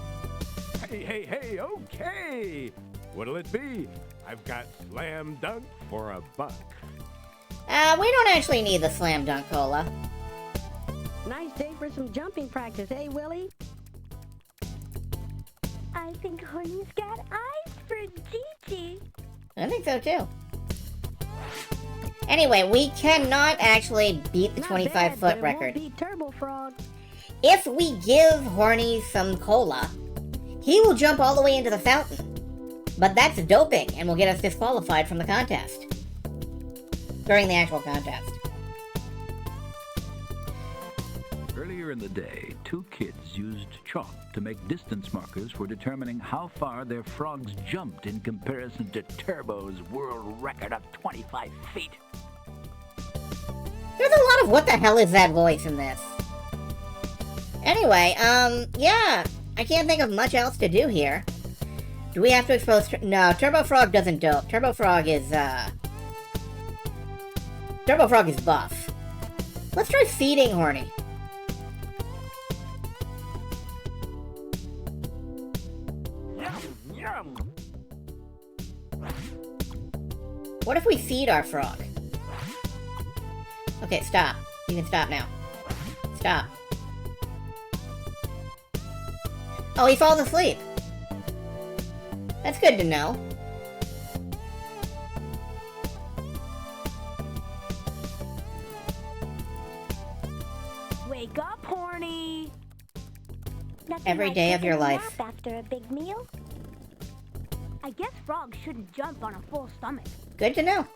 Hey, okay! What'll it be? I've got Slam Dunk for $1. We don't actually need the Slam Dunk Cola. Nice day ready for some jumping practice, eh, Willy? I think Horny's got eyes for Gigi. I think so too. Anyway, we cannot actually beat the 25-foot record. Beat Turbo Frog. If we give Horny some cola, he will jump all the way into the fountain. But that's doping and will get us disqualified from the contest. During the actual contest. Earlier in the day, two kids used chalk to make distance markers for determining how far their frogs jumped in comparison to Turbo's world record of 25 feet. There's a lot of what the hell is that voice in this. Anyway, yeah, I can't think of much else to do here. Do we have to expose... No, Turbo Frog doesn't dope. Turbo Frog is buff. Let's try feeding Horny. Yum! What if we feed our frog? Okay, stop. You can stop now. Stop. Oh, he falls asleep. That's good to know. Wake up, Horny! Nothing Every like day of taking your a life. nap after a big meal. I guess frogs shouldn't jump on a full stomach. Good to know.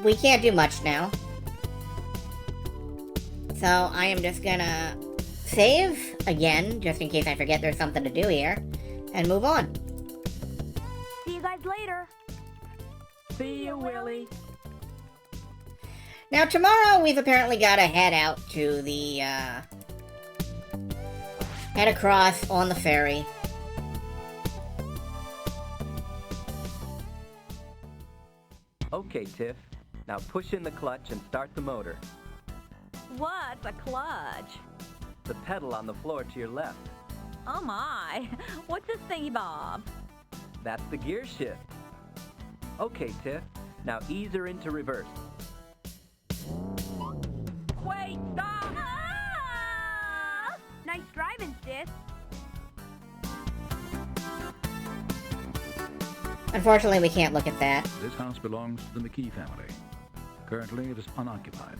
We can't do much now. So I am just gonna save again, just in case I forget there's something to do here, and move on. See you guys later. See you, Willy. Now tomorrow we've apparently got to head out to the, head across on the ferry. Okay, Tiff. Now push in the clutch and start the motor. What's a clutch? The pedal on the floor to your left. Oh my, what's this thingy bob? That's the gear shift. Okay, Tiff. Now ease her into reverse. Wait, stop! Ah! Nice driving, sis. Unfortunately, we can't look at that. This house belongs to the McKee family. Currently, it is unoccupied.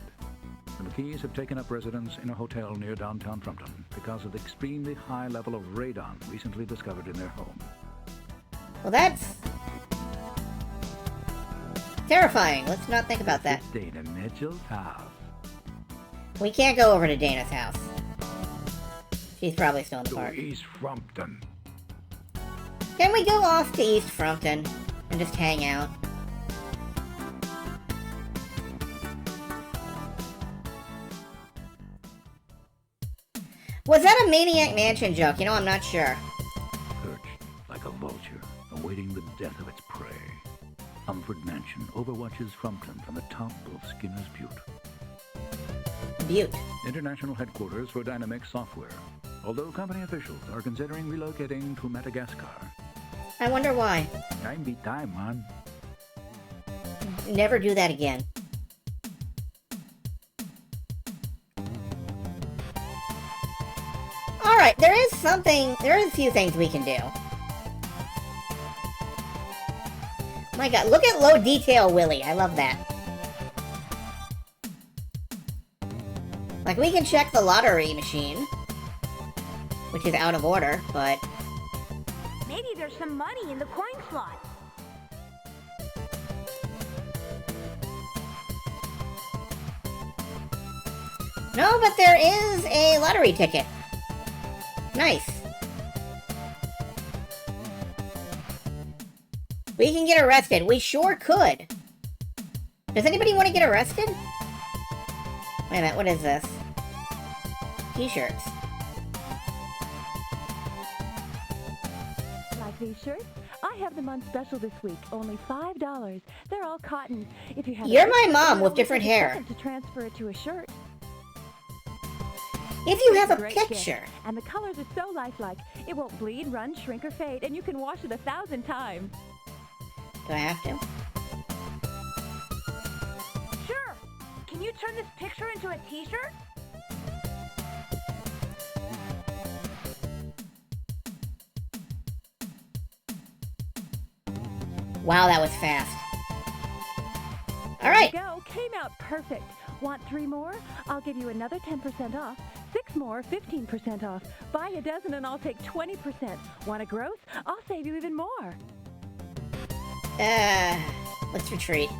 The McKees have taken up residence in a hotel near downtown Frumpton because of the extremely high level of radon recently discovered in their home. Well, that's terrifying. Let's not think about that. Dana Mitchell's house. We can't go over to Dana's house. She's probably still in the park. East Frumpton. Can we go off to East Frumpton and just hang out? Was that a Maniac Mansion joke? You know, I'm not sure. Perched like a vulture, awaiting the death of its prey. Umford Mansion overwatches Frumpton from the top of Skinner's Butte. Butte. International headquarters for Dynamics Software. Although company officials are considering relocating to Madagascar. I wonder why. Time be time, man. Never do that again. Alright, there is a few things we can do. My god, look at low detail Willy, I love that. Like, we can check the lottery machine, which is out of order, but... Maybe there's some money in the coin slot. No, but there is a lottery ticket. Nice. We can get arrested. We sure could. Does anybody want to get arrested? Wait a minute, what is this? T-shirts. Like these shirts? I have them on special this week, only $5. They're all cotton. If you have You're my mom with different take a hair. second to transfer it to a shirt. If you have a Great gift. picture. And the colors are so lifelike. It won't bleed, run, shrink, or fade, and you can wash it 1,000 times. Do I have to? Sure. turn this picture into a t-shirt? Wow, that was fast. All right. There you go. Came out perfect. Want 3 more? I'll give you another 10% off. 6 more, 15% off. Buy a dozen and I'll take 20%. Want a gross? I'll save you even more. Let's retreat.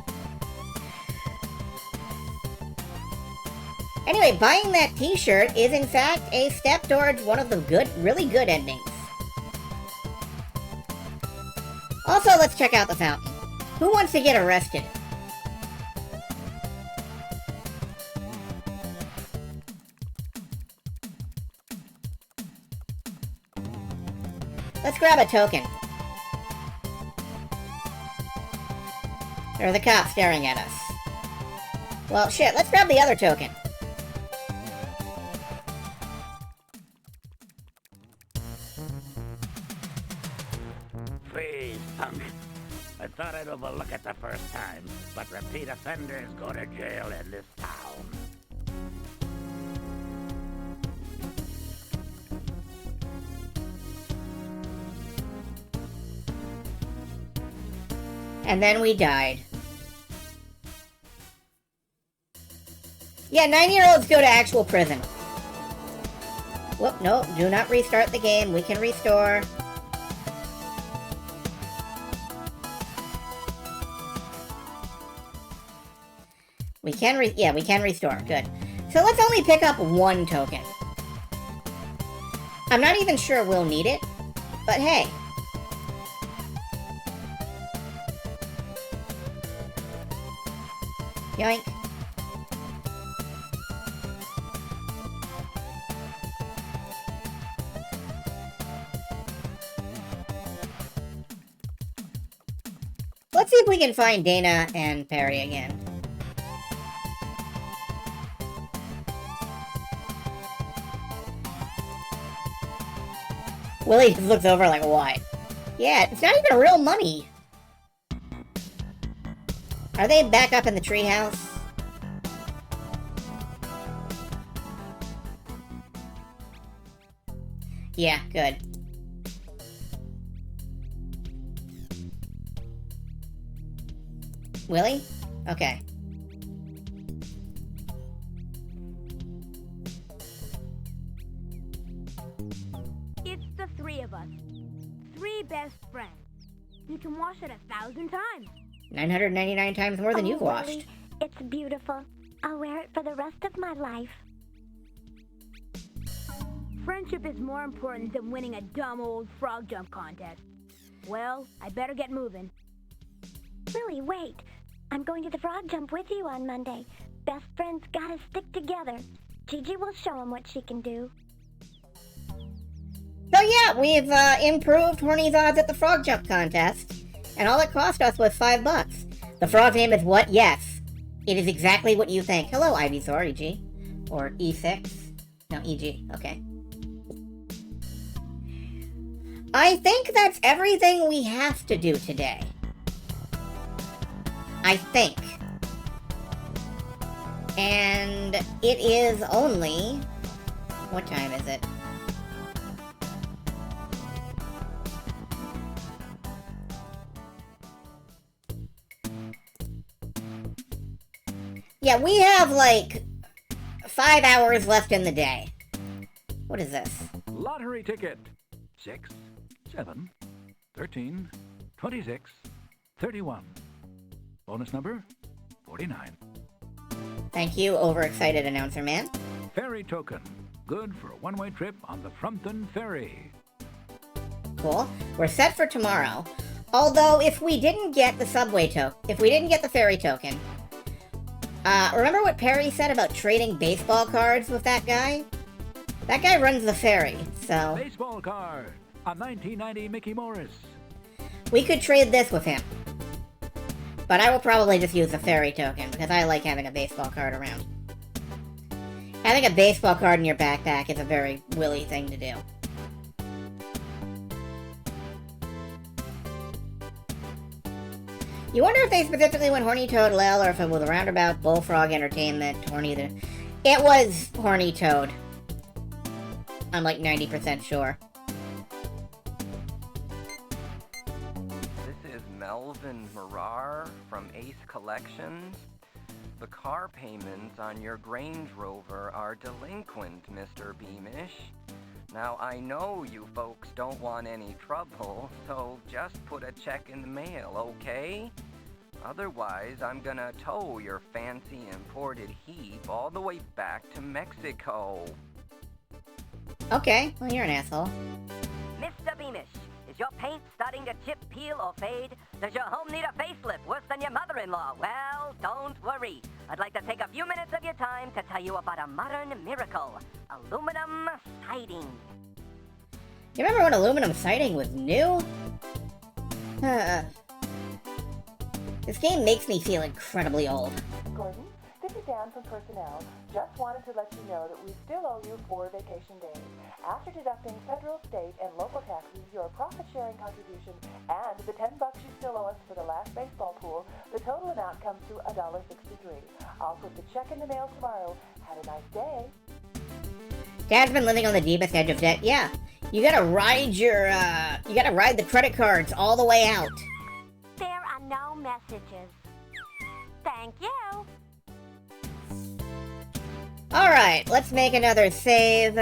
Anyway, buying that t-shirt is in fact a step towards one of the really good endings. Also, let's check out the fountain. Who wants to get arrested? Let's grab a token. There are the cops staring at us. Well, shit, let's grab the other token. Freeze, punk. I thought I'd overlook it the first time, but repeat offenders go to jail in this town. And then we died. Yeah, 9-year-olds go to actual prison. Whoop, no, do not restart the game. We can restore. We can restore. Good. So let's only pick up 1 token. I'm not even sure we'll need it, but hey. Yoink. Let's see if we can find Dana and Perry again. Willy just looks over like, why? Yeah, it's not even real money. Are they back up in the treehouse? Yeah, good. Willy? Okay. It's the 3 of us. 3 best friends. You can wash it 1,000 times. 999 times more than you've washed. Willy, it's beautiful. I'll wear it for the rest of my life. Friendship is more important than winning a dumb old frog jump contest. Well, I better get moving. Willy, wait. I'm going to the frog jump with you on Monday. Best friends gotta stick together. Gigi will show him what she can do. So yeah, we've improved Horny's odds at the frog jump contest, and all it cost us was $5. The frog's name is what? Yes. It is exactly what you think. Hello, Ivysaur, EG. Or E6. No, EG. Okay. I think that's everything we have to do today. I think. And it is only... What time is it? Yeah, we have like 5 hours left in the day. What is this? Lottery ticket. 6, 7, 13, 26, 31. Bonus number 49. Thank you, overexcited announcer man. Ferry token. Good for a one-way trip on the Frumpton Ferry. Cool. We're set for tomorrow. Although, if we didn't get the subway token, if we didn't get the ferry token, remember what Perry said about trading baseball cards with that guy? That guy runs the ferry, so... Baseball card. A 1990 Mickey Morris. We could trade this with him. But I will probably just use the ferry token, because I like having a baseball card around. Having a baseball card in your backpack is a very Willy thing to do. You wonder if they specifically went Horny Toad Lil or if it was Roundabout Bullfrog Entertainment, Horny the... It was Horny Toad. I'm like 90% sure. This is Melvin Marar from Ace Collections. The car payments on your Grange Rover are delinquent, Mr. Beamish. Now, I know you folks don't want any trouble, so just put a check in the mail, okay? Otherwise, I'm gonna tow your fancy imported heap all the way back to Mexico. Okay, well, you're an asshole. Mr. Beamish, is your paint starting to chip, peel, or fade? Does your home need a facelift worse than your mother-in-law? Well, don't worry. I'd like to take a few minutes of your time to tell you about a modern miracle. Aluminum siding. You remember when aluminum siding was new? This game makes me feel incredibly old. Gordon, this is Dan from Personnel. Just wanted to let you know that we still owe you 4 vacation days. After deducting federal, state, and local taxes, your profit-sharing contribution, and the $10 you still owe us for the last baseball pool, the total amount comes to $1.63. I'll put the check in the mail tomorrow. Have a nice day. Dad's been living on the deepest edge of debt. Yeah, you gotta ride the credit cards all the way out. There are no messages. Thank you. Alright, let's make another save.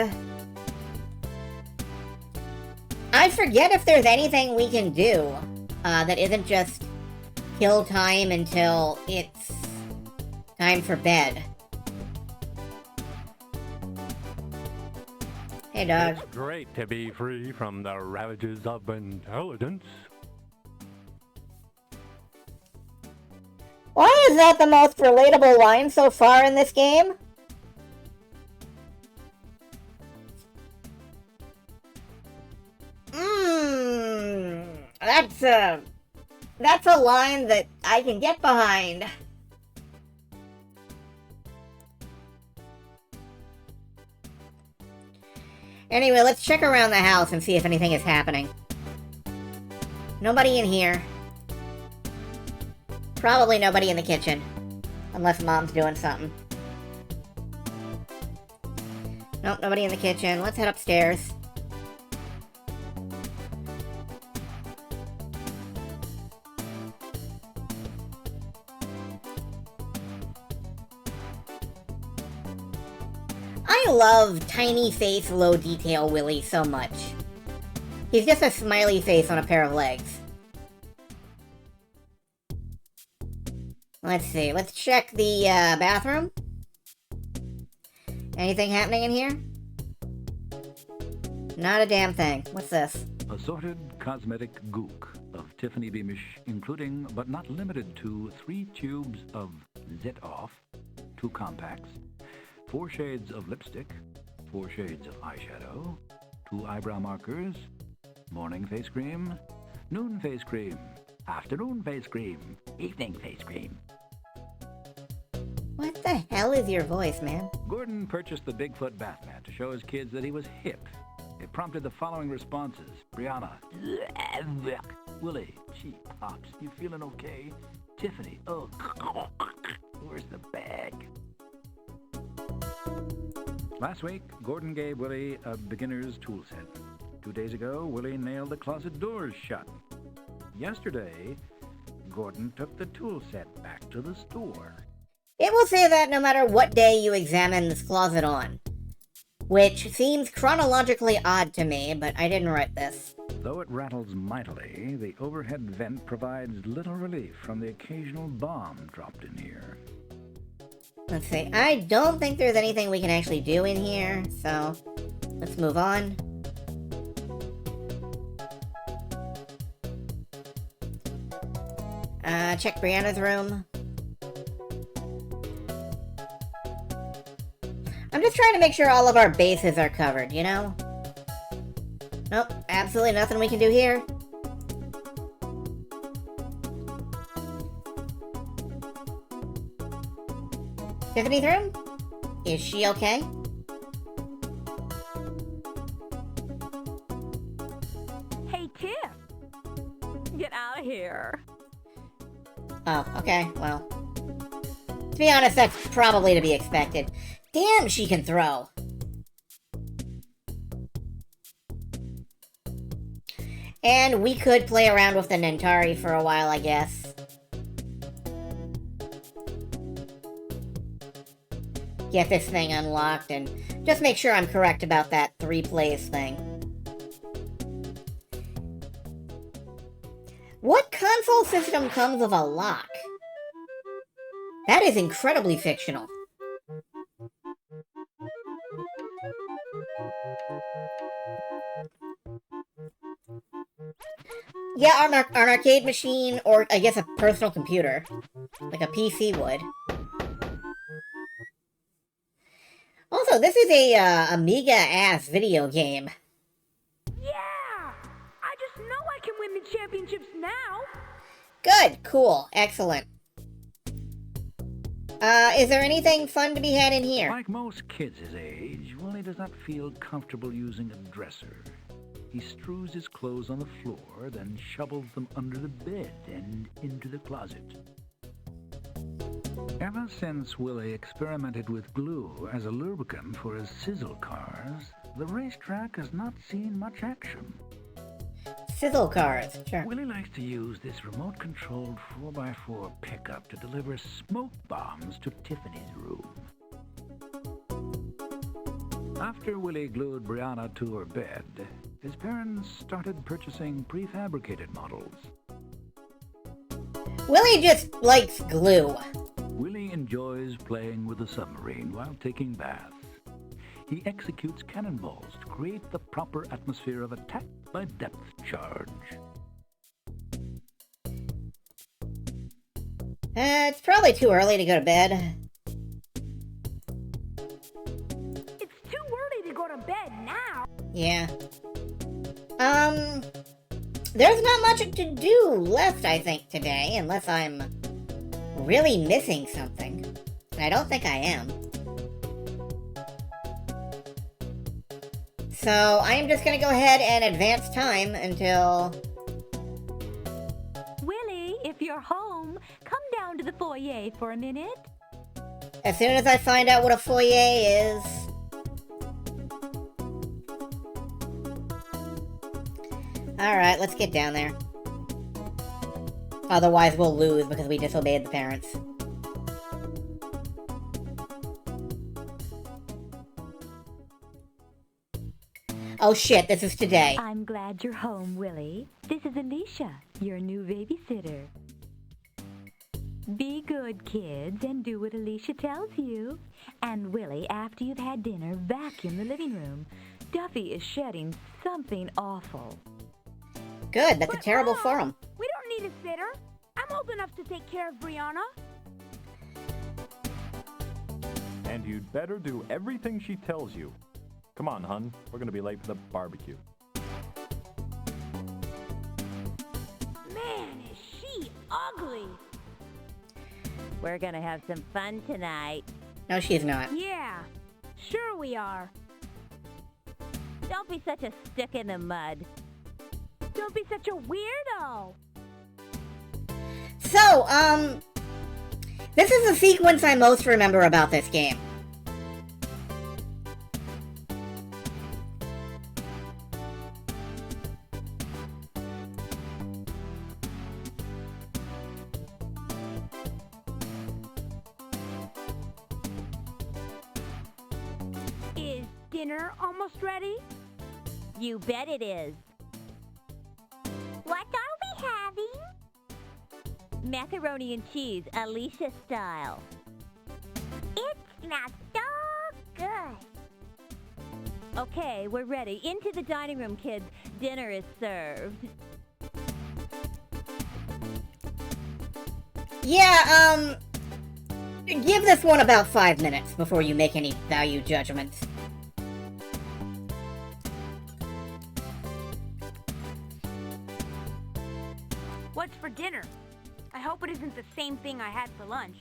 I forget if there's anything we can do that isn't just kill time until it's time for bed. Hey, dog. It's great to be free from the ravages of intelligence. Why is that the most relatable line so far in this game? That's a line that I can get behind. Anyway, let's check around the house and see if anything is happening. Nobody in here. Probably nobody in the kitchen. Unless Mom's doing something. Nope, nobody in the kitchen. Let's head upstairs. I love tiny face, low detail Willy so much. He's just a smiley face on a pair of legs. Let's see, let's check the bathroom. Anything happening in here? Not a damn thing. What's this? Assorted cosmetic gook of Tiffany Beamish, including but not limited to 3 tubes of Zit Off, 2 compacts, 4 shades of lipstick, 4 shades of eyeshadow, 2 eyebrow markers, morning face cream, noon face cream, afternoon face cream, evening face cream. What the hell is your voice, man? Gordon purchased the Bigfoot bath mat to show his kids that he was hip. It prompted the following responses. Brianna, Willy, gee, Pops, you feeling okay? Tiffany, oh, where's the bag? Last week, Gordon gave Willy a beginner's tool set. 2 days ago, Willy nailed the closet doors shut. Yesterday, Gordon took the tool set back to the store. It will say that no matter what day you examine this closet on. Which seems chronologically odd to me, but I didn't write this. Though it rattles mightily, the overhead vent provides little relief from the occasional bomb dropped in here. Let's see, I don't think there's anything we can actually do in here, so let's move on. Check Brianna's room. I'm just trying to make sure all of our bases are covered, you know? Nope, absolutely nothing we can do here. Tiffany's room? Is she okay? Hey, Tiff! Get out of here. Oh, okay, well. To be honest, that's probably to be expected. Damn, she can throw. And we could play around with the Nentari for a while, I guess. Get this thing unlocked and just make sure I'm correct about that 3 plays thing. What console system comes with a lock? That is incredibly fictional. Yeah, an arcade machine, or I guess a personal computer. Like a PC would. Also, this is a Amiga-ass video game. Yeah! I just know I can win the championships now! Good, cool, excellent. Is there anything fun to be had in here? Like most kids his age, Willy does not feel comfortable using a dresser. He strews his clothes on the floor, then shovels them under the bed and into the closet. Ever since Willy experimented with glue as a lubricant for his sizzle cars, the racetrack has not seen much action. Sizzle cars, sure. Willy likes to use this remote-controlled 4x4 pickup to deliver smoke bombs to Tiffany's room. After Willy glued Brianna to her bed, his parents started purchasing prefabricated models. Willy just likes glue. Willy enjoys playing with the submarine while taking baths. He executes cannonballs to create the proper atmosphere of attack by depth charge. It's probably too early to go to bed. It's too early to go to bed now! Yeah. There's not much to do left, I think, today, unless I'm really missing something. And I don't think I am. So, I am just gonna go ahead and advance time until... Willy, if you're home, come down to the foyer for a minute. As soon as I find out what a foyer is... Alright, let's get down there. Otherwise we'll lose because we disobeyed the parents. Oh shit, this is today. I'm glad you're home, Willy. This is Alicia, your new babysitter. Be good, kids, and do what Alicia tells you. And Willy, after you've had dinner, vacuum the living room. Duffy is shedding something awful. Good, that's a terrible forum. We don't need a sitter. I'm old enough to take care of Brianna. And you'd better do everything she tells you. Come on, hun. We're gonna be late for the barbecue. Man, is she ugly. We're gonna have some fun tonight. No, she's not. Yeah, sure we are. Don't be such a stick in the mud. Don't be such a weirdo. So, this is the sequence I most remember about this game. Is dinner almost ready? You bet it is. What are we having? Macaroni and cheese, Alicia style. It smells so good. Okay, we're ready. Into the dining room, kids. Dinner is served. Yeah, give this one about 5 minutes before you make any value judgments. What's for dinner? I hope it isn't the same thing I had for lunch.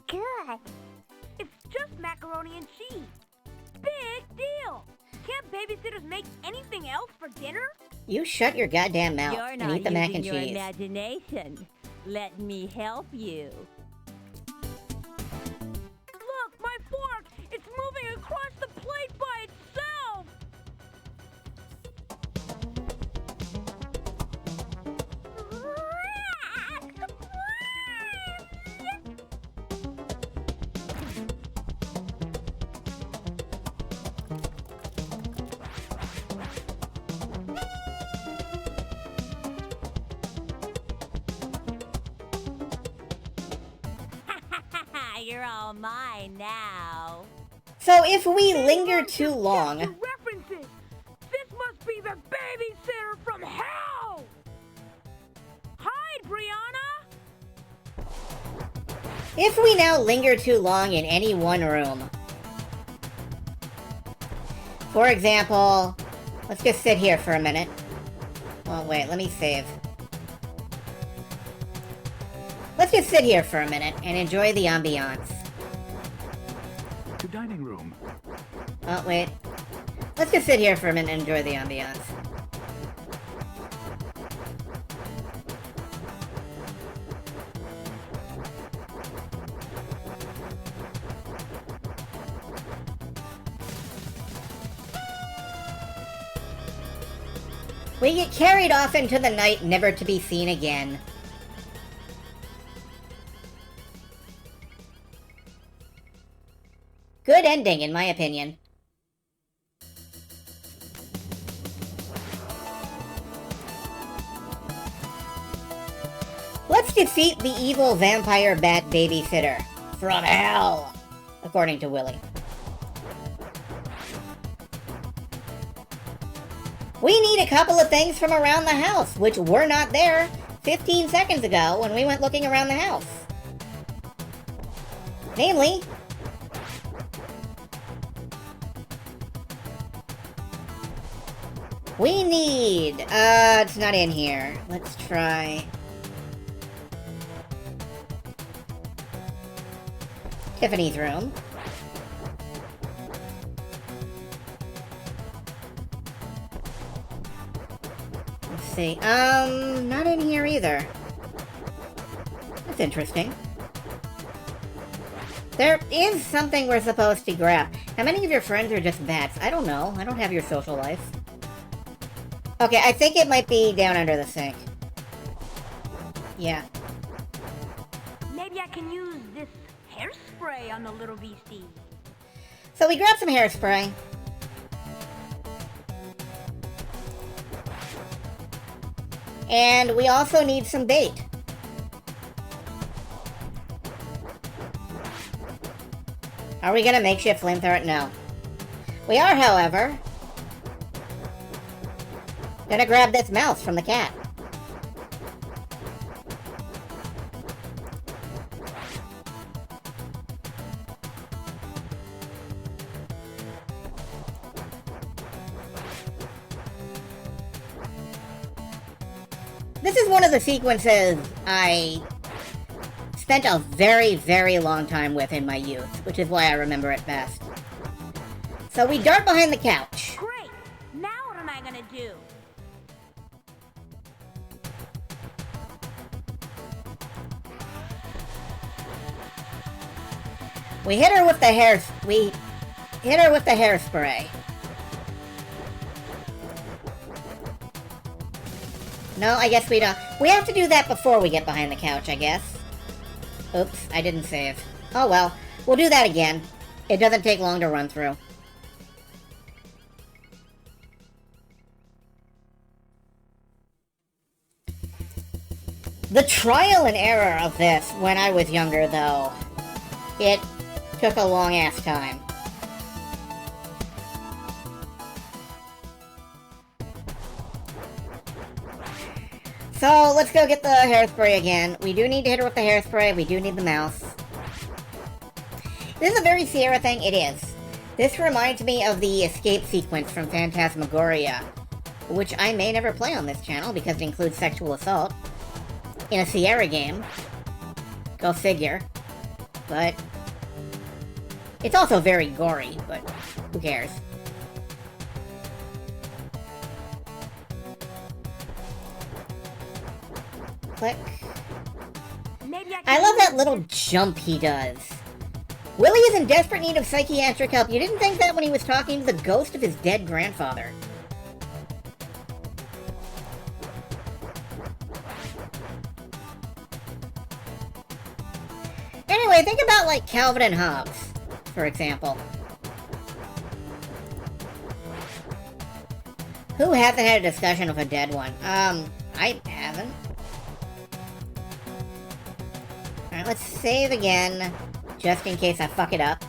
Good. It's just macaroni and cheese. Big deal. Can't babysitters make anything else for dinner? You shut your goddamn mouth You're and not eat the mac and using your cheese. imagination. Let me help you. Look, my fork! It's moving across the plate by itself! You're all mine now. So if we linger too long, References! This must be the babysitter from hell! Hide, Brianna! if we now linger too long in any one room, for example, let's just sit here for a minute. Oh wait, let me save. Let's just sit here for a minute and enjoy the ambiance. To dining room. Oh wait. Let's just sit here for a minute and enjoy the ambiance. We get carried off into the night, never to be seen again. Good ending, in my opinion. Let's defeat the evil vampire bat babysitter. From hell, according to Willy. We need a couple of things from around the house, which were not there 15 seconds ago when we went looking around the house. Namely, we need, it's not in here. Let's try Tiffany's room. Let's see, not in here either. That's interesting. There is something we're supposed to grab. How many of your friends are just bats? I don't know. I don't have your social life. Okay, I think it might be down under the sink. Yeah. Maybe I can use this hairspray on the little beastie. So we grabbed some hairspray. And we also need some bait. Are we gonna makeshift flamethrower? No. We are, however, gonna grab this mouse from the cat. This is one of the sequences I spent a very, very long time with in my youth, which is why I remember it best. So we dart behind the couch. Great! Now what am I gonna do? We hit her with the hairspray. No, I guess we don't. We have to do that before we get behind the couch, I guess. Oops, I didn't save. Oh well, we'll do that again. It doesn't take long to run through. The trial and error of this when I was younger, though, it took a long-ass time. So, let's go get the hairspray again. We do need to hit her with the hairspray. We do need the mouse. This is a very Sierra thing. It is. This reminds me of the escape sequence from Phantasmagoria, which I may never play on this channel because it includes sexual assault in a Sierra game. Go figure. But it's also very gory, but who cares? click. Maybe I love that little jump he does. Willy is in desperate need of psychiatric help. You didn't think that when he was talking to the ghost of his dead grandfather. Anyway, think about, like, Calvin and Hobbes, for example. Who hasn't had a discussion with a dead one? I haven't. Alright, let's save again, just in case I fuck it up.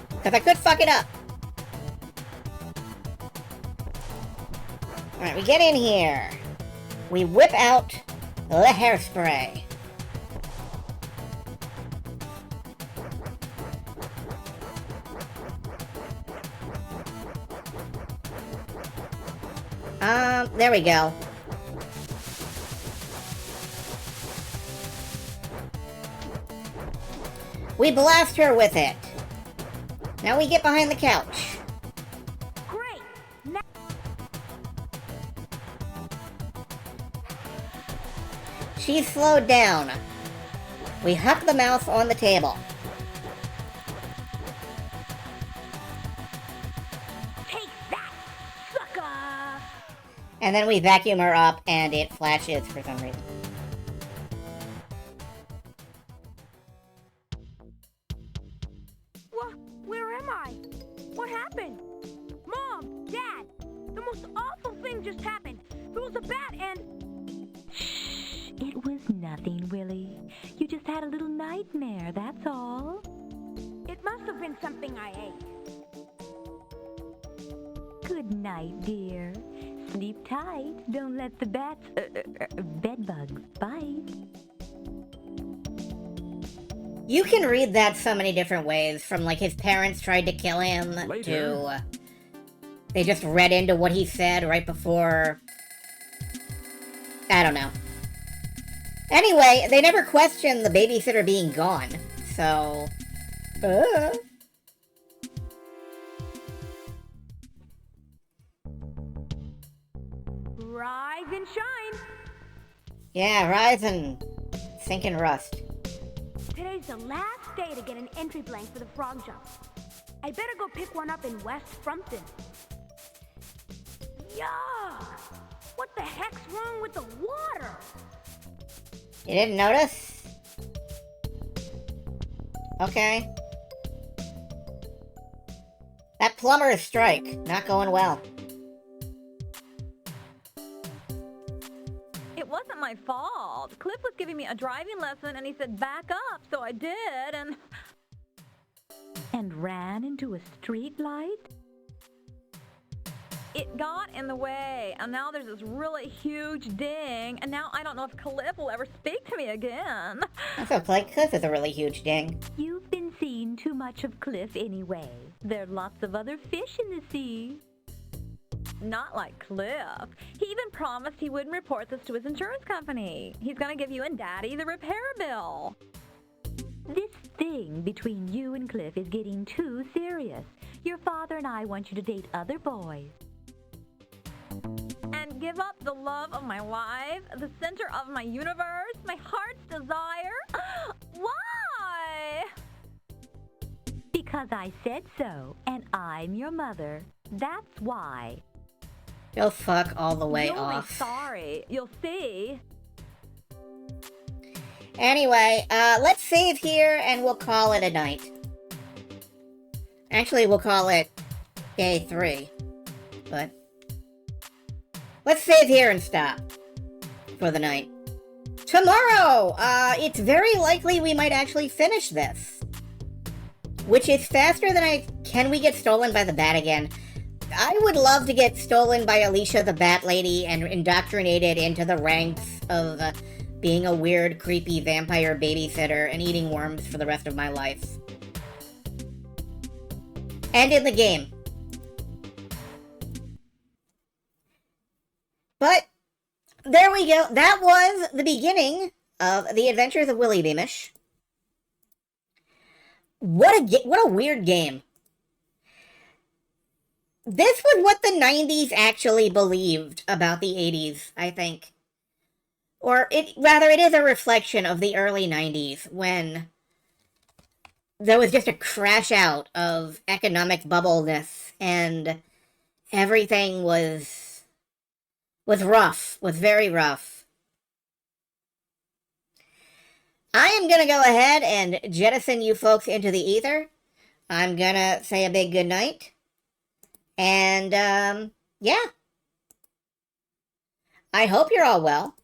Because I could fuck it up. Alright, we get in here. We whip out the hairspray. There we go. We blast her with it. Now we get behind the couch. Great. She's slowed down. We huck the mouse on the table. Take that, sucker! And then we vacuum her up and it flashes for some reason. Where am I? What happened? Mom, Dad, the most awful thing just happened. There was a bat and... Shh, it was nothing, Willy. You just had a little nightmare, that's all. It must have been something I ate. Good night, dear. Sleep tight. Don't let the bats, bedbugs bite. You can read that so many different ways, from like his parents tried to kill him to they just read into what he said right before. I don't know. Anyway, they never questioned the babysitter being gone, so... Rise and shine. Yeah, rise and sink in rust. Today's the last day to get an entry blank for the frog jump. I better go pick one up in West Frumpton. Yuck! What the heck's wrong with the water? You didn't notice? Okay. That plumber's strike, not going well. It wasn't my fault. Cliff was giving me a driving lesson and he said back up, so I did, and... And ran into a street light? It got in the way, and now there's this really huge ding, and now I don't know if Cliff will ever speak to me again. That's okay, Cliff is a really huge ding. You've been seeing too much of Cliff anyway. There are lots of other fish in the sea. Not like Cliff. He even promised he wouldn't report this to his insurance company. He's gonna give you and Daddy the repair bill. This thing between you and Cliff is getting too serious. Your father and I want you to date other boys. And give up the love of my life, the center of my universe, my heart's desire? Why? Because I said so, and I'm your mother. That's why. Go fuck all the way You'll off. be sorry. You'll see. Anyway, let's save here and we'll call it a night. Actually, we'll call it day 3. But let's save here and stop for the night. Tomorrow, it's very likely we might actually finish this. Which is faster than Can we get stolen by the bat again? I would love to get stolen by Alicia the Bat Lady and indoctrinated into the ranks of being a weird, creepy vampire babysitter and eating worms for the rest of my life. And in the game. But, there we go. That was the beginning of The Adventures of Willy Beamish. What a weird game. This was what the 90s actually believed about the 80s, I think. Or it is a reflection of the early 90s when there was just a crash out of economic bubbleness and everything was rough, was very rough. I am going to go ahead and jettison you folks into the ether. I'm going to say a big good night. And, yeah. I hope you're all well.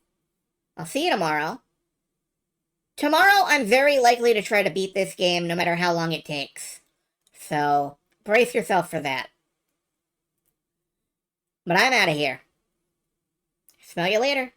I'll see you tomorrow. Tomorrow, I'm very likely to try to beat this game no matter how long it takes. So, brace yourself for that. But I'm out of here. Smell you later.